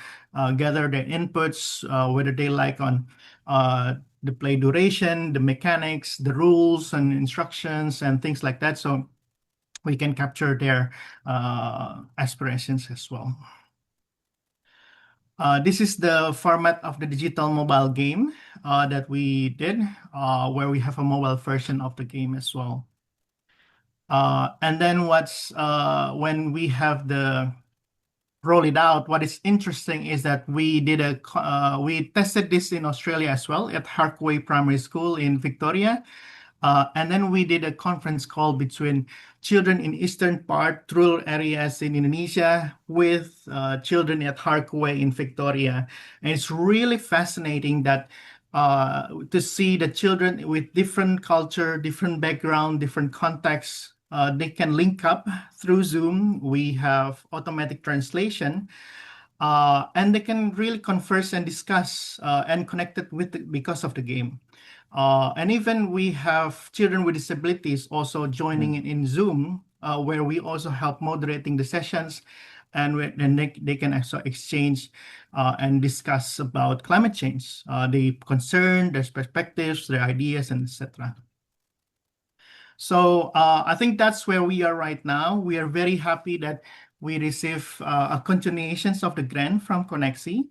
gather their inputs, whether they like on the play duration, the mechanics, the rules and instructions and things like that. So we can capture their aspirations as well. This is the format of the digital mobile game that we did, where we have a mobile version of the game as well. And then when we have the roll it out, what is interesting is that we tested this in Australia as well at Harkway Primary School in Victoria. And then we did a conference call between children in eastern part, rural areas in Indonesia with children at Harkway in Victoria. And it's really fascinating that to see the children with different culture, different background, different contexts, they can link up through Zoom. We have automatic translation. And they can really converse and discuss and connect it because of the game. And even we have children with disabilities also joining in Zoom, where we also help moderating the sessions, and they can also exchange and discuss about climate change, the concern, their perspectives, their ideas, and etc. So I think that's where we are right now. We are very happy that we receive a continuation of the grant from Connexi.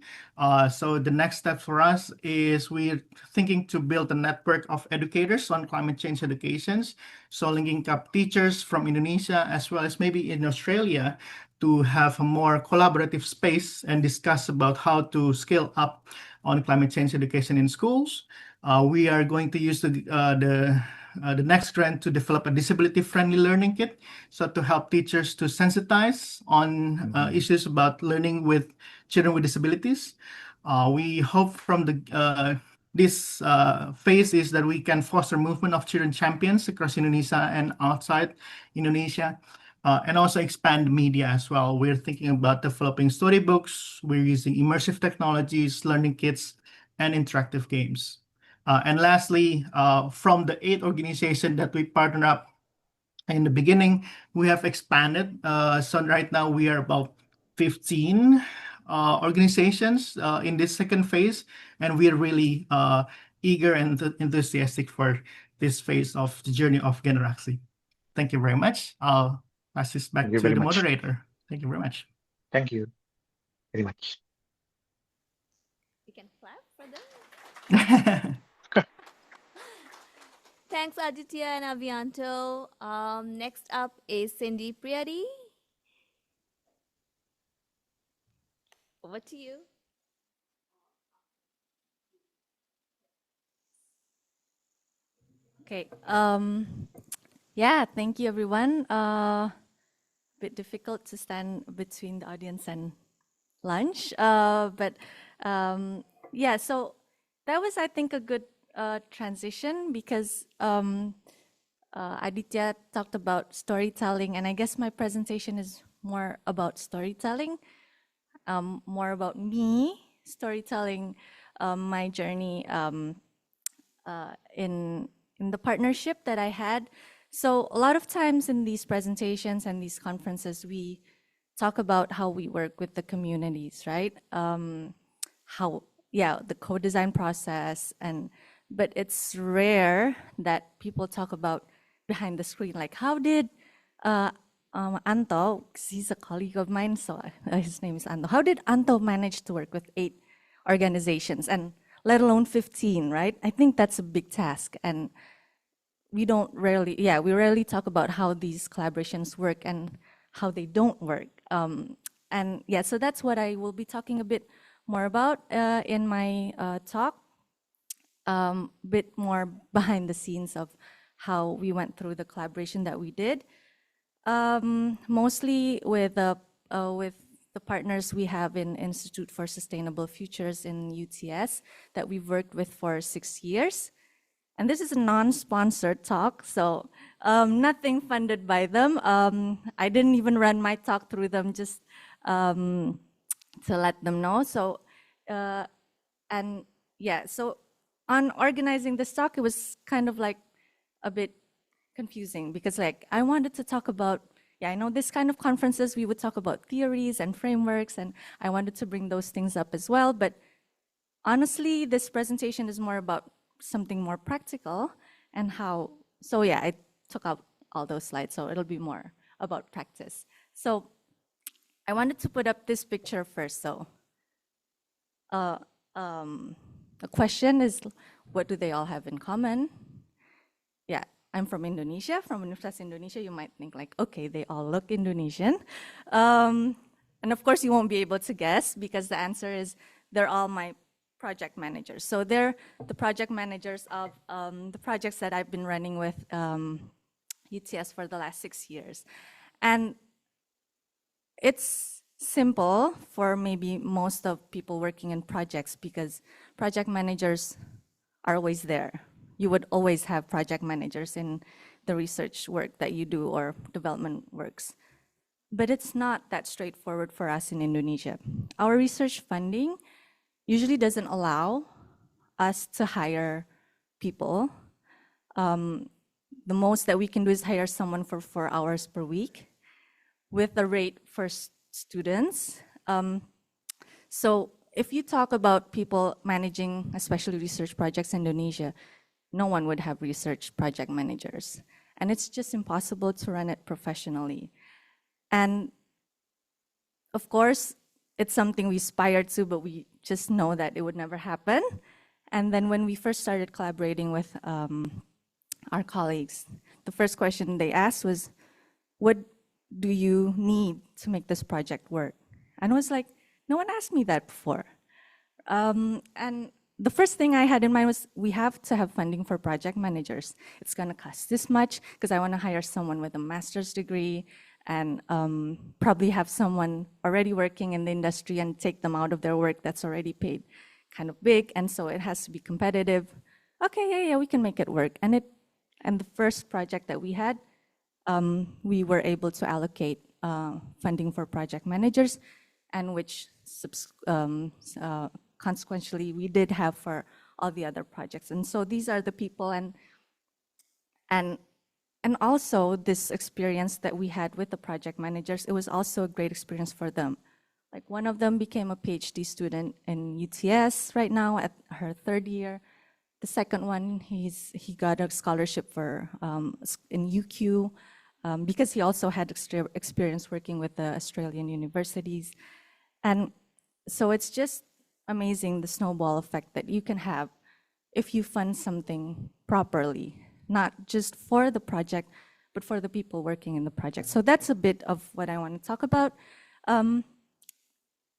So the next step for us is we're thinking to build a network of educators on climate change educations. So linking up teachers from Indonesia as well as maybe in Australia to have a more collaborative space and discuss about how to scale up on climate change education in schools. We are going to use the next grant to develop a disability-friendly learning kit, so to help teachers to sensitize on issues about learning with children with disabilities. We hope from this phase is that we can foster movement of children champions across Indonesia and outside Indonesia, and also expand media as well. We're thinking about developing storybooks. We're using immersive technologies, learning kits, and interactive games. And lastly, from the 8 organizations that we partnered up in the beginning, we have expanded. So right now we are about 15 organizations in this second phase, and we are really eager and enthusiastic for this phase of the journey of Generaxi. Thank you very much. I'll pass this Thank back you to very the much. moderator. Thank you very much. Thank you very much. You can clap for them. Thanks, Aditya and Avianto. Next up is Cindy Priyadi. Over to you. Okay. Yeah, thank you, everyone. Bit difficult to stand between the audience and lunch, but yeah. So that was, I think, a good transition because Aditya talked about storytelling, and I guess my presentation is more about storytelling, more about me storytelling, my journey in the partnership that I had. So a lot of times in these presentations and these conferences, we talk about how we work with the communities, right? The co-design process, but it's rare that people talk about behind the screen, like how did Anto, 'cause he's a colleague of mine, so his name is Anto. How did Anto manage to work with 8 organizations and let alone 15, right? I think that's a big task, and we rarely talk about how these collaborations work and how they don't work. So that's what I will be talking a bit more about in my talk. Bit more behind the scenes of how we went through the collaboration that we did. Mostly with the partners we have in Institute for Sustainable Futures in UTS that we've worked with for 6 years. And this is a non-sponsored talk, so nothing funded by them. I didn't even run my talk through them, just to let them know. So, so on organizing this talk, it was kind of like a bit confusing because like I wanted to talk about, I know this kind of conferences, we would talk about theories and frameworks, and I wanted to bring those things up as well. But honestly, this presentation is more about something more practical and how, I took out all those slides, so it'll be more about practice. So I wanted to put up this picture first. So the question is, what do they all have in common? Yeah, I'm from Indonesia, from Universitas Indonesia. You might think like, okay, they all look Indonesian. And of course, you won't be able to guess because the answer is they're all my project managers. So they're the project managers of the projects that I've been running with UTS for the last 6 years. And it's simple for maybe most of people working in projects because project managers are always there. You would always have project managers in the research work that you do or development works. But it's not that straightforward for us in Indonesia. Our research funding usually doesn't allow us to hire people. The most that we can do is hire someone for 4 hours per week with the rate for students. So if you talk about people managing, especially research projects in Indonesia, no one would have research project managers. And it's just impossible to run it professionally. And of course, it's something we aspire to, but we just know that it would never happen. And then when we first started collaborating with our colleagues, the first question they asked was, what do you need to make this project work? And I was like, no one asked me that before. And the first thing I had in mind was we have to have funding for project managers. It's going to cost this much because I want to hire someone with a master's degree and probably have someone already working in the industry and take them out of their work that's already paid kind of big. And so it has to be competitive. Okay, yeah, we can make it work. And the first project that we had, we were able to allocate funding for project managers, and which consequentially we did have for all the other projects. And so these are the people, and also this experience that we had with the project managers, it was also a great experience for them. Like one of them became a PhD student in UTS right now at her 3rd year. The second one, he got a scholarship for in UQ. because he also had experience working with the Australian universities. And so it's just amazing the snowball effect that you can have if you fund something properly, not just for the project, but for the people working in the project. So that's a bit of what I want to talk about.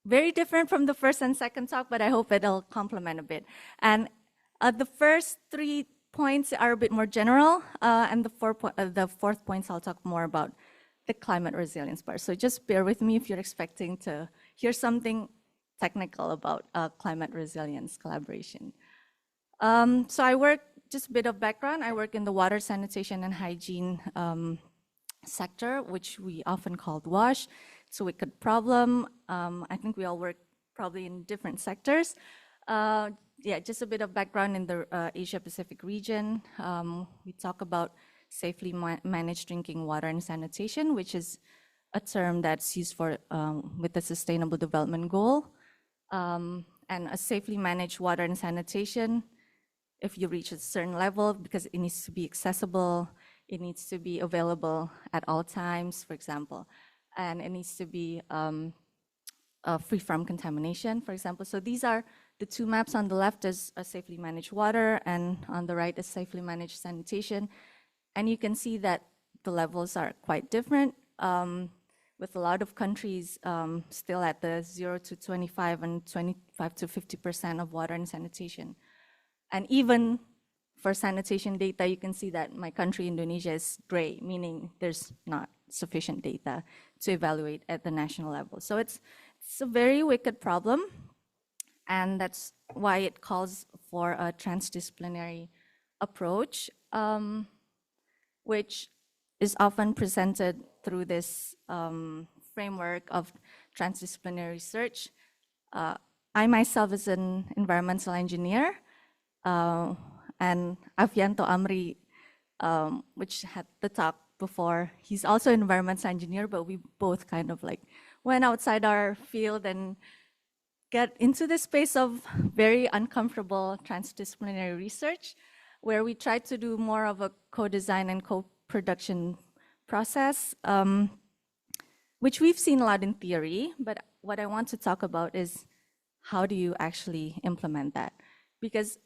Very different from the first and second talk, but I hope it'll complement a bit. And the first 3 points are a bit more general, and the fourth points I'll talk more about the climate resilience part. So just bear with me if you're expecting to hear something technical about climate resilience collaboration. So I work, just a bit of background, I work in the water, sanitation, and hygiene sector, which we often call WASH. It's a wicked problem. I think we all work probably in different sectors. Yeah, just a bit of background in the Asia-Pacific region. We talk about safely managed drinking water and sanitation, which is a term that's used for with the Sustainable Development Goal. And a safely managed water and sanitation, if you reach a certain level, because it needs to be accessible, it needs to be available at all times, for example, and it needs to be free from contamination, for example. So these are the two maps. On the left is a safely managed water, and on the right is safely managed sanitation. And you can see that the levels are quite different, with a lot of countries still at the 0 to 25 and 25 to 50% of water and sanitation. And even for sanitation data, you can see that my country, Indonesia, is gray, meaning there's not sufficient data to evaluate at the national level. So it's a very wicked problem, and that's why it calls for a transdisciplinary approach, which is often presented through this framework of transdisciplinary research. I myself is an environmental engineer, and Avianto Amri, which had the talk before, he's also an environmental engineer, but we both kind of like went outside our field and get into this space of very uncomfortable transdisciplinary research, where we try to do more of a co-design and co-production process, which we've seen a lot in theory, but what I want to talk about is how do you actually implement that? Because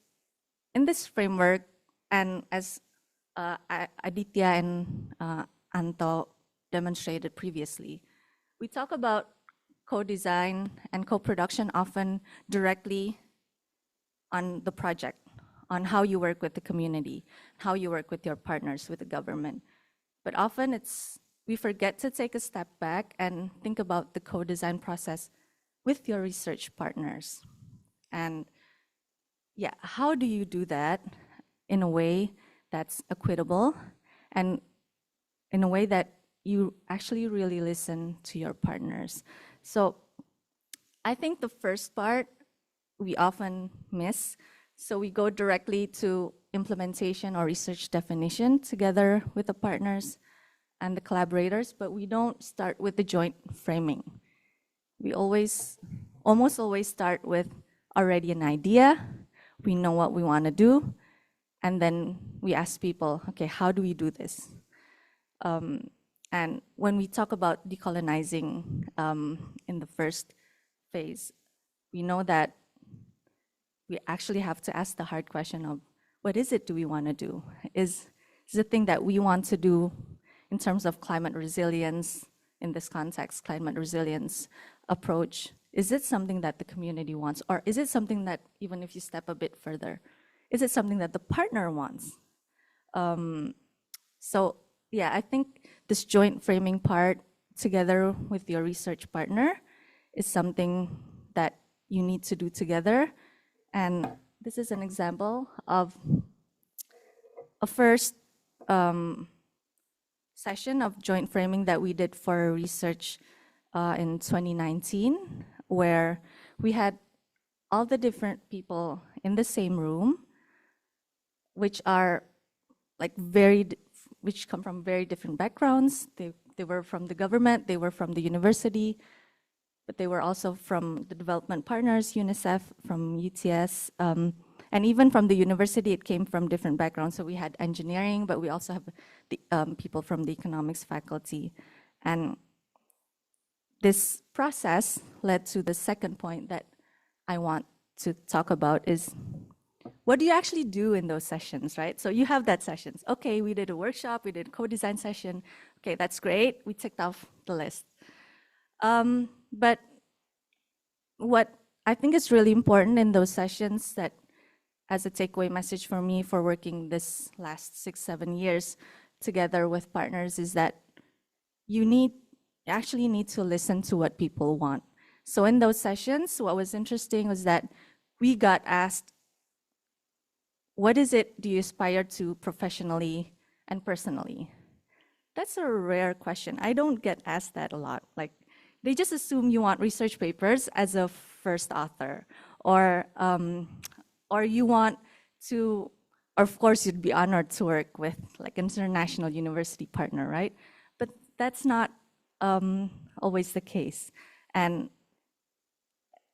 in this framework, and as Aditya and Anto demonstrated previously, we talk about co-design and co-production often directly on the project, on how you work with the community, how you work with your partners, with the government. But often we forget to take a step back and think about the co-design process with your research partners. And yeah, how do you do that in a way that's equitable and in a way that you actually really listen to your partners? So I think the first part we often miss. So we go directly to implementation or research definition together with the partners and the collaborators, but we don't start with the joint framing. We almost always start with already an idea. We know what we want to do, and then we ask people, okay, how do we do this? And when we talk about decolonizing in the first phase, we know that we actually have to ask the hard question of what is it do we want to do? Is the thing that we want to do in terms of climate resilience, in this context, climate resilience approach, is it something that the community wants? Or is it something that, even if you step a bit further, is it something that the partner wants? So yeah, I think this joint framing part together with your research partner is something that you need to do together. And this is an example of a first session of joint framing that we did for research in 2019, where we had all the different people in the same room, which are like which come from very different backgrounds. They were from the government, they were from the university, but they were also from the development partners, UNICEF, from UTS, and And even from the university, it came from different backgrounds. So we had engineering, but we also have the, people from the economics faculty. And this process led to the second point that I want to talk about is, what do you actually do in those sessions, right? So you have that sessions. Okay, we did a workshop, we did a co-design session. Okay, that's great. We ticked off the list. But what I think is really important in those sessions, that as a takeaway message for me for working this last 6-7 years together with partners, is that you actually need to listen to what people want. So in those sessions, what was interesting was that we got asked, what is it do you aspire to professionally and personally? That's a rare question. I don't get asked that a lot. Like, they just assume you want research papers as a first author, or you want to, or of course you'd be honored to work with like an international university partner, right? But that's not always the case. And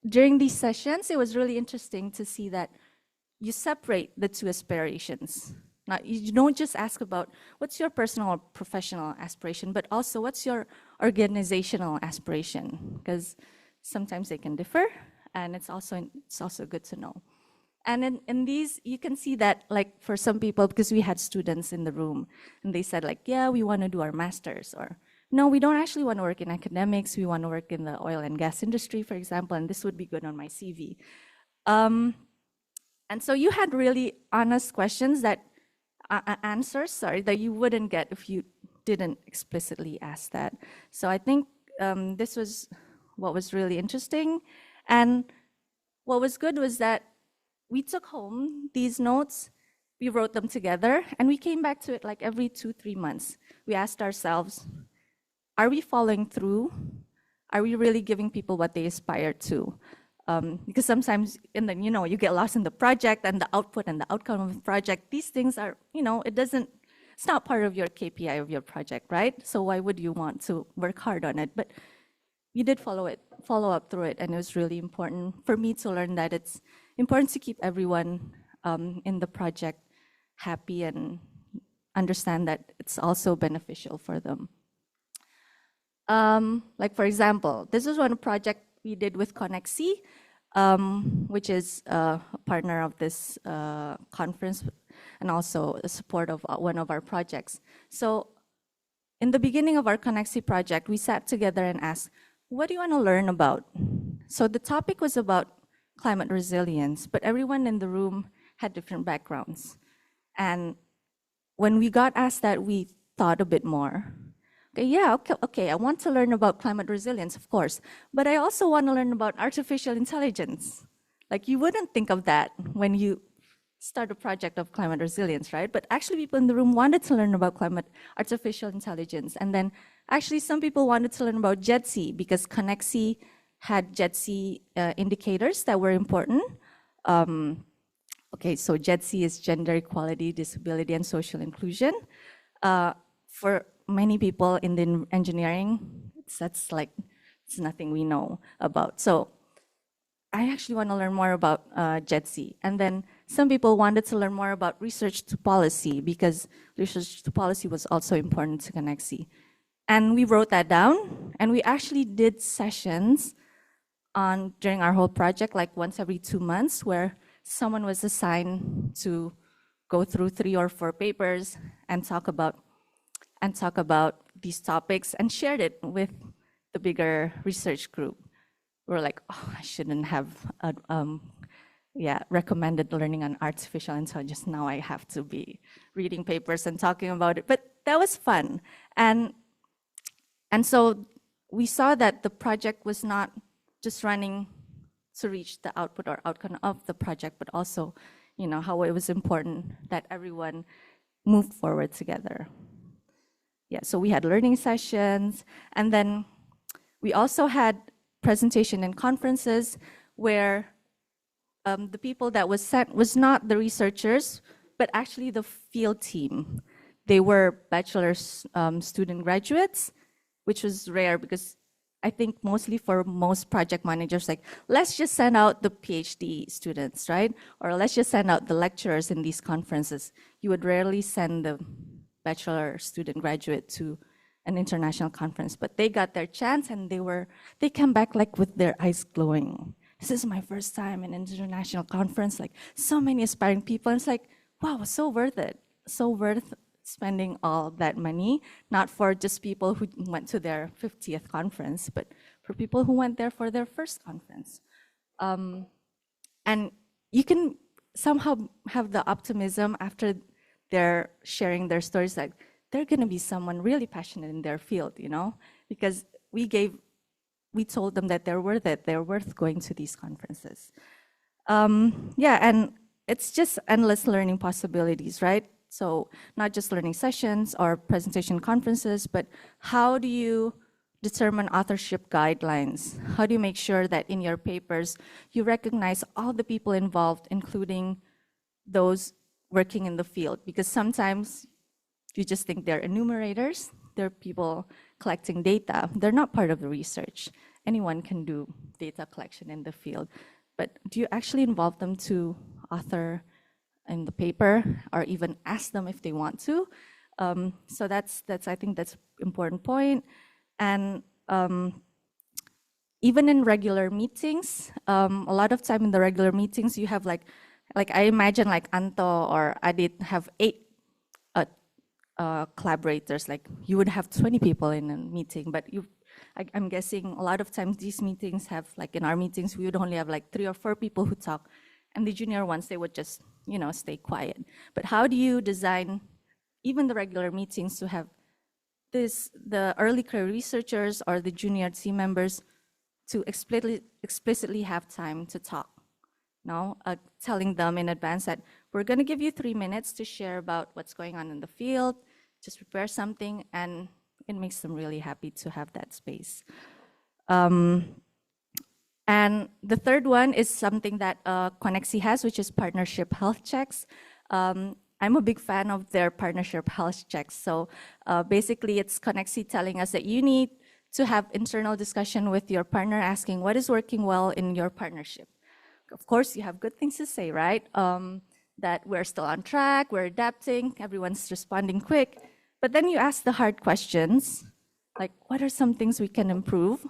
during these sessions, it was really interesting to see that you separate the two aspirations. Now, you don't just ask about what's your personal or professional aspiration, but also what's your organizational aspiration, because sometimes they can differ, and it's also good to know. And in these, you can see that, like, for some people, because we had students in the room, and they said, like, yeah, we want to do our master's, or no, we don't actually want to work in academics, we want to work in the oil and gas industry, for example, and this would be good on my CV. And so you had really honest questions that, answers, that you wouldn't get if you didn't explicitly ask that. So I think this was what was really interesting. And what was good was that we took home these notes, we wrote them together, and we came back to it like every 2-3 months. We asked ourselves, are we following through? Are we really giving people what they aspire to? Because sometimes you get lost in the project and the output and the outcome of the project. These things are, it's not part of your KPI of your project, right? So why would you want to work hard on it? But we did follow up through it, and it was really important for me to learn that it's important to keep everyone in the project happy and understand that it's also beneficial for them. Like, for example, this is one project we did with Connexi, which is a partner of this conference and also a support of one of our projects. So in the beginning of our Connexi project, we sat together and asked, what do you want to learn about? So the topic was about climate resilience, but everyone in the room had different backgrounds. And when we got asked that, we thought a bit more. Okay, I want to learn about climate resilience, of course, but I also want to learn about artificial intelligence. Like, you wouldn't think of that when you start a project of climate resilience, right? But actually people in the room wanted to learn about artificial intelligence. And then actually some people wanted to learn about JEDC, because Connexi had JEDC indicators that were important. Okay, so JEDC is gender equality, disability, and social inclusion. For many people in the engineering, it's nothing we know about. So I actually want to learn more about JEDC. And then some people wanted to learn more about research to policy, because research to policy was also important to Connexi. And we wrote that down, and we actually did sessions during our whole project, like once every 2 months, where someone was assigned to go through 3 or 4 papers and talk about these topics, and shared it with the bigger research group. We're like, oh, I shouldn't have recommended learning on artificial intelligence. Now I have to be reading papers and talking about it. But that was fun. And so we saw that the project was not just running to reach the output or outcome of the project, but also, how it was important that everyone moved forward together. Yeah, so we had learning sessions, and then we also had presentation and conferences where the people that was sent was not the researchers, but actually the field team. They were bachelor's student graduates, which was rare because I think mostly for most project managers, like, let's just send out the PhD students, right? Or let's just send out the lecturers in these conferences. You would rarely send the bachelor student graduate to an international conference, but they got their chance and they come back like with their eyes glowing. This is my first time in an international conference, like so many aspiring people. And it's like, wow, so worth it. So worth spending all that money, not for just people who went to their 50th conference, but for people who went there for their first conference. And you can somehow have the optimism after they're sharing their stories, like they're gonna be someone really passionate in their field, you know? Because we told them that they're worth it, they're worth going to these conferences. Yeah, and it's just endless learning possibilities, right? So not just learning sessions or presentation conferences, but how do you determine authorship guidelines? How do you make sure that in your papers, you recognize all the people involved, including those working in the field? Because sometimes you just think they're enumerators, they're people collecting data. They're not part of the research. Anyone can do data collection in the field. But do you actually involve them to author in the paper or even ask them if they want to? So that's I think that's important point. And even in regular meetings, a lot of time in the regular meetings, you have like I imagine like Anto or Adit have 8 collaborators. Like you would have 20 people in a meeting, but I'm guessing a lot of times these meetings have, like in our meetings, we would only have like 3 or 4 people who talk, and the junior ones, they would just, you know, stay quiet. But how do you design even the regular meetings to have the early career researchers or the junior team members to explicitly have time to talk? No, telling them in advance that we're going to give you 3 minutes to share about what's going on in the field, just prepare something, and it makes them really happy to have that space. And the third one is something that Connexi has, which is partnership health checks. I'm a big fan of their partnership health checks. So basically, it's Connexi telling us that you need to have internal discussion with your partner, asking what is working well in your partnership. Of course, you have good things to say, right? That we're still on track, we're adapting, everyone's responding quick. But then you ask the hard questions, like what are some things we can improve?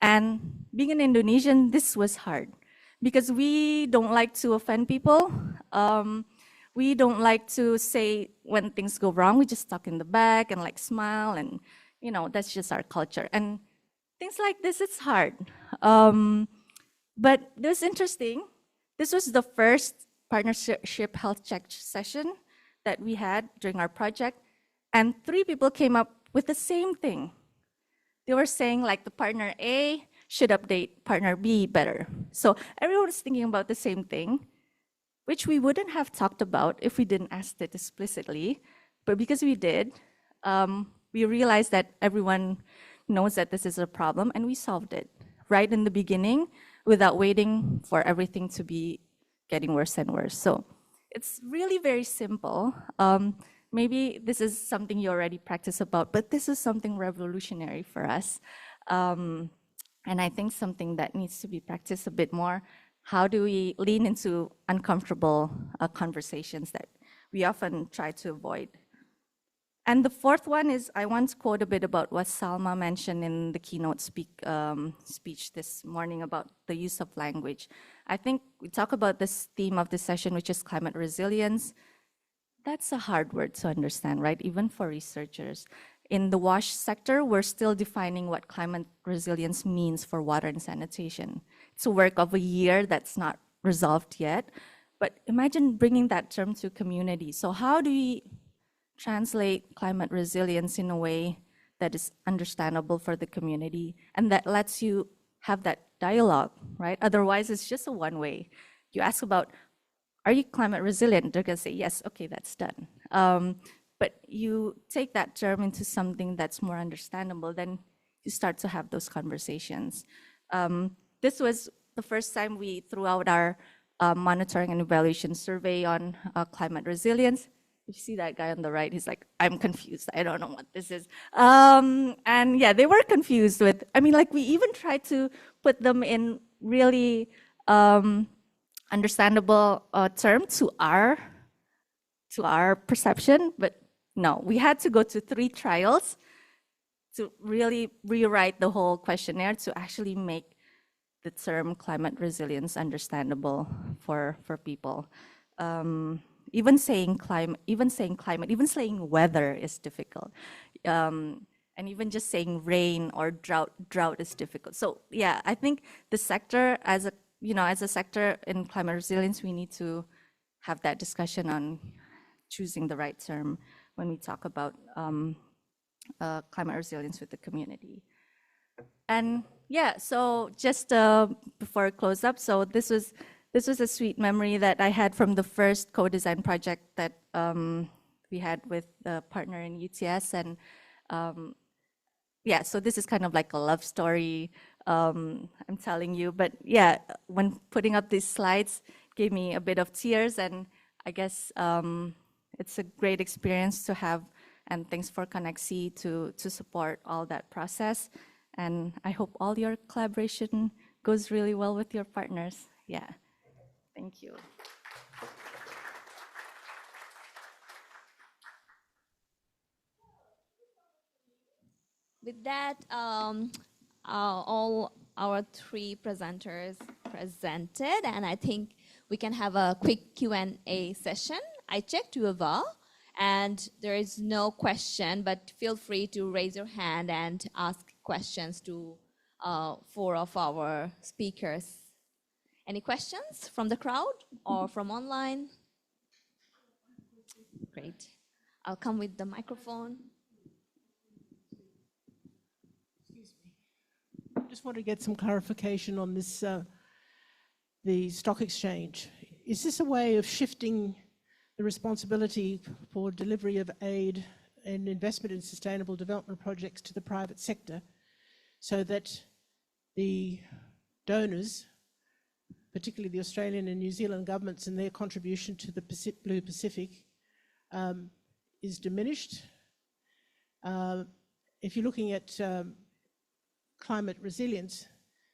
And being an Indonesian, this was hard because we don't like to offend people. We don't like to say when things go wrong, we just talk in the back and like smile, and you know, that's just our culture. And things like this, it's hard. But it was interesting. This was the first partnership health check session that we had during our project. And 3 people came up with the same thing. They were saying like the partner A should update partner B better. So everyone was thinking about the same thing, which we wouldn't have talked about if we didn't ask it explicitly. But because we did, we realized that everyone knows that this is a problem, and we solved it right in the beginning without waiting for everything to be getting worse and worse. So it's really very simple. Maybe this is something you already practice about, but this is something revolutionary for us. And I think something that needs to be practiced a bit more. How do we lean into uncomfortable conversations that we often try to avoid? And the fourth one is, I want to quote a bit about what Salma mentioned in the keynote speech this morning about the use of language. I think we talk about this theme of this session, which is climate resilience. That's a hard word to understand, right? Even for researchers. In the WASH sector, we're still defining what climate resilience means for water and sanitation. It's a work of a year that's not resolved yet. But imagine bringing that term to community. So how do we translate climate resilience in a way that is understandable for the community and that lets you have that dialogue, right? Otherwise, it's just a one-way. You ask about, are you climate resilient? They're gonna say, yes, okay, that's done. But you take that term into something that's more understandable, then you start to have those conversations. This was the first time we threw out our monitoring and evaluation survey on climate resilience. you see that guy on the right, he's like, I'm confused. I don't know what this is. And yeah, they were confused with, I mean, like we even tried to put them in really understandable term to our perception, but no, we had to go to 3 trials to really rewrite the whole questionnaire to actually make the term climate resilience understandable for people. Even saying climate, even saying weather is difficult. And even just saying rain or drought is difficult. So yeah, I think the sector as a sector in climate resilience, we need to have that discussion on choosing the right term when we talk about climate resilience with the community. And yeah, so just before I close up, so this was a sweet memory that I had from the first co-design project that we had with the partner in UTS. And yeah, so this is kind of like a love story, I'm telling you. But yeah, when putting up these slides, gave me a bit of tears. And I guess it's a great experience to have. And thanks for Connexi to support all that process. And I hope all your collaboration goes really well with your partners. Yeah, thank you. With that, all our 3 presenters presented, and I think we can have a quick Q&A session. I checked Uva, and there is no question, but feel free to raise your hand and ask questions to 4 of our speakers. Any questions from the crowd or from online? Great. I'll come with the microphone. Excuse me. I just want to get some clarification on this, the stock exchange. Is this a way of shifting the responsibility for delivery of aid and investment in sustainable development projects to the private sector, so that the donors, particularly the Australian and New Zealand governments and their contribution to the Blue Pacific, is diminished? If you're looking at climate resilience,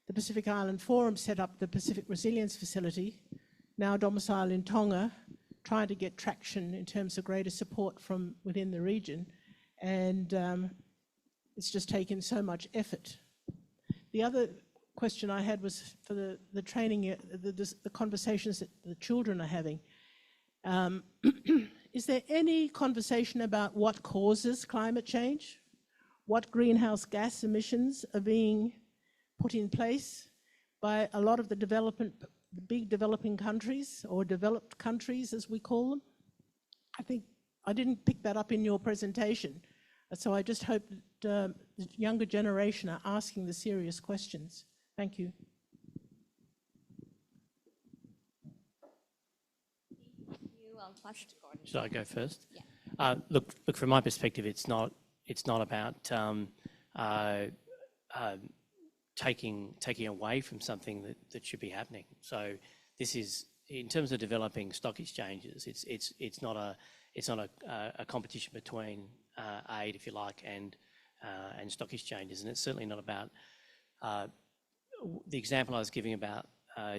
the Pacific Island Forum set up the Pacific Resilience Facility, now domiciled in Tonga, trying to get traction in terms of greater support from within the region, and it's just taken so much effort. The other question I had was for the training, the conversations that the children are having. Is there any conversation about what causes climate change? What greenhouse gas emissions are being put in place by a lot of the big developing countries, or developed countries as we call them? I think I didn't pick that up in your presentation. So I just hope that the younger generation are asking the serious questions. Thank you. I'll pass it to Gordon. Should I go first? Yeah. Look, from my perspective, it's not about taking away from something that should be happening. So this is, in terms of developing stock exchanges, it's not a competition between aid, if you like, and stock exchanges, and it's certainly not about the example I was giving about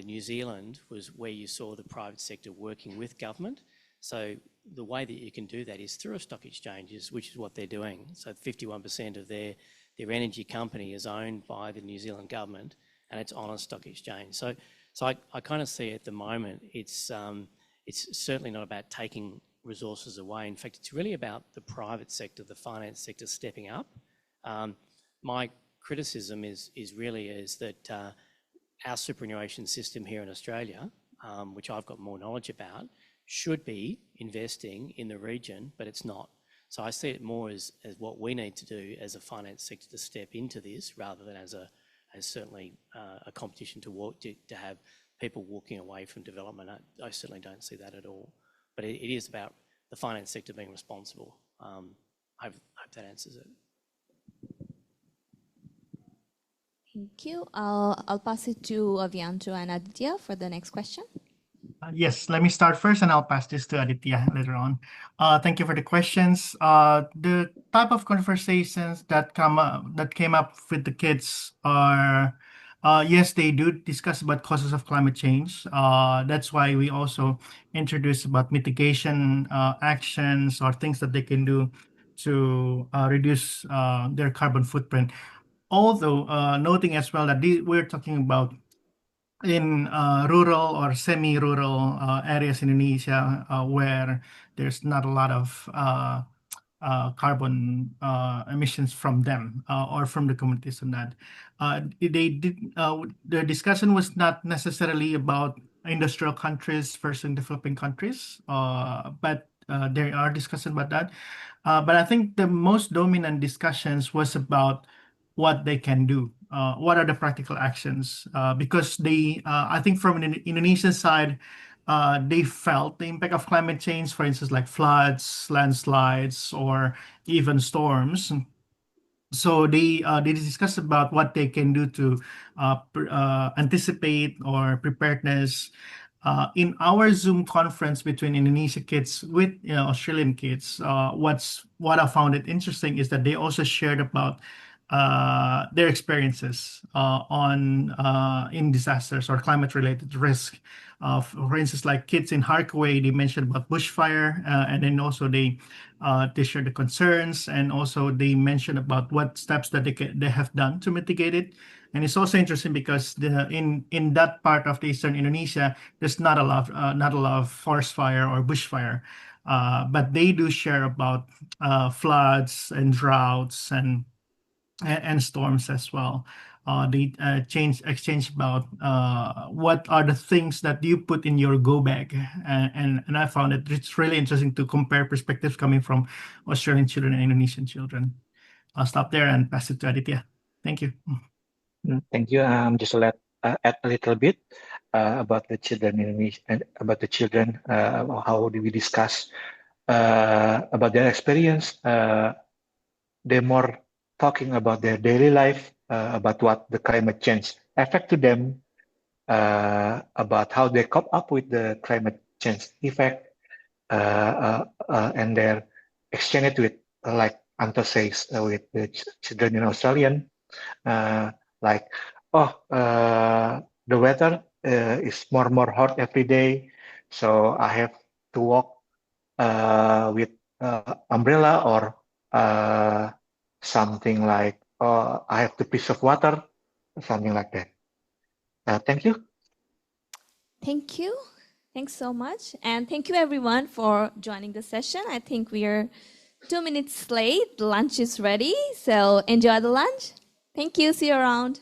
New Zealand was where you saw the private sector working with government. So the way that you can do that is through a stock exchanges, which is what they're doing. So 51% of their energy company is owned by the New Zealand government, and it's on a stock exchange. So I kind of see at the moment it's certainly not about taking resources away. In fact, it's really about the private sector, the finance sector stepping up. My criticism is that our superannuation system here in Australia, which I've got more knowledge about, should be investing in the region, but it's not. So I see it more as what we need to do as a finance sector to step into this, rather than as certainly a competition to have people walking away from development. I certainly don't see that at all. But it is about the finance sector being responsible. I hope that answers it. Thank you. I'll pass it to Avianto and Aditya for the next question. Yes, let me start first and I'll pass this to Aditya later on. Thank you for the questions. The type of conversations that came up with the kids are, yes, they do discuss about causes of climate change. That's why we also introduce about mitigation actions or things that they can do to reduce their carbon footprint. Although noting as well that we're talking about in rural or semi-rural areas in Indonesia where there's not a lot of carbon emissions from them or from the communities on that. The discussion was not necessarily about industrial countries versus developing countries, but there are discussions about that. But I think the most dominant discussions was about what they can do. What are the practical actions? Because I think from an Indonesian side, they felt the impact of climate change, for instance, like floods, landslides, or even storms. So they discuss about what they can do to anticipate or preparedness. In our Zoom conference between Indonesia kids with Australian kids, what I found it interesting is that they also shared about their experiences in disasters or climate-related risk. For instance, like kids in Harkaway, they mentioned about bushfire, and then also they shared the concerns, and also they mentioned about what steps that they have done to mitigate it. And it's also interesting because in that part of the eastern Indonesia, there's not a lot of forest fire or bushfire, but they do share about floods and droughts and storms as well. They exchange about what are the things that you put in your go bag, and I found it's really interesting to compare perspectives coming from Australian children and Indonesian children. I'll stop there and pass it to Aditya. Thank you. Thank you. Just let add a little bit about the children in Indonesia and about the children. How do we discuss about their experience? They're more talking about their daily life, about what the climate change affect to them, about how they cope up with the climate change effect, and their exchange with, like Anto says, with the children in Australian, like, the weather is more hot every day, so I have to walk with umbrella or something like, I have the piece of water, something like that. Thank you. Thank you. Thanks so much. And thank you everyone for joining the session. I think we are 2 minutes late. Lunch is ready. So enjoy the lunch. Thank you. See you around.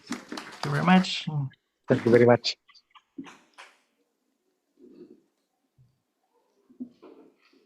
Thank you very much. Thank you very much.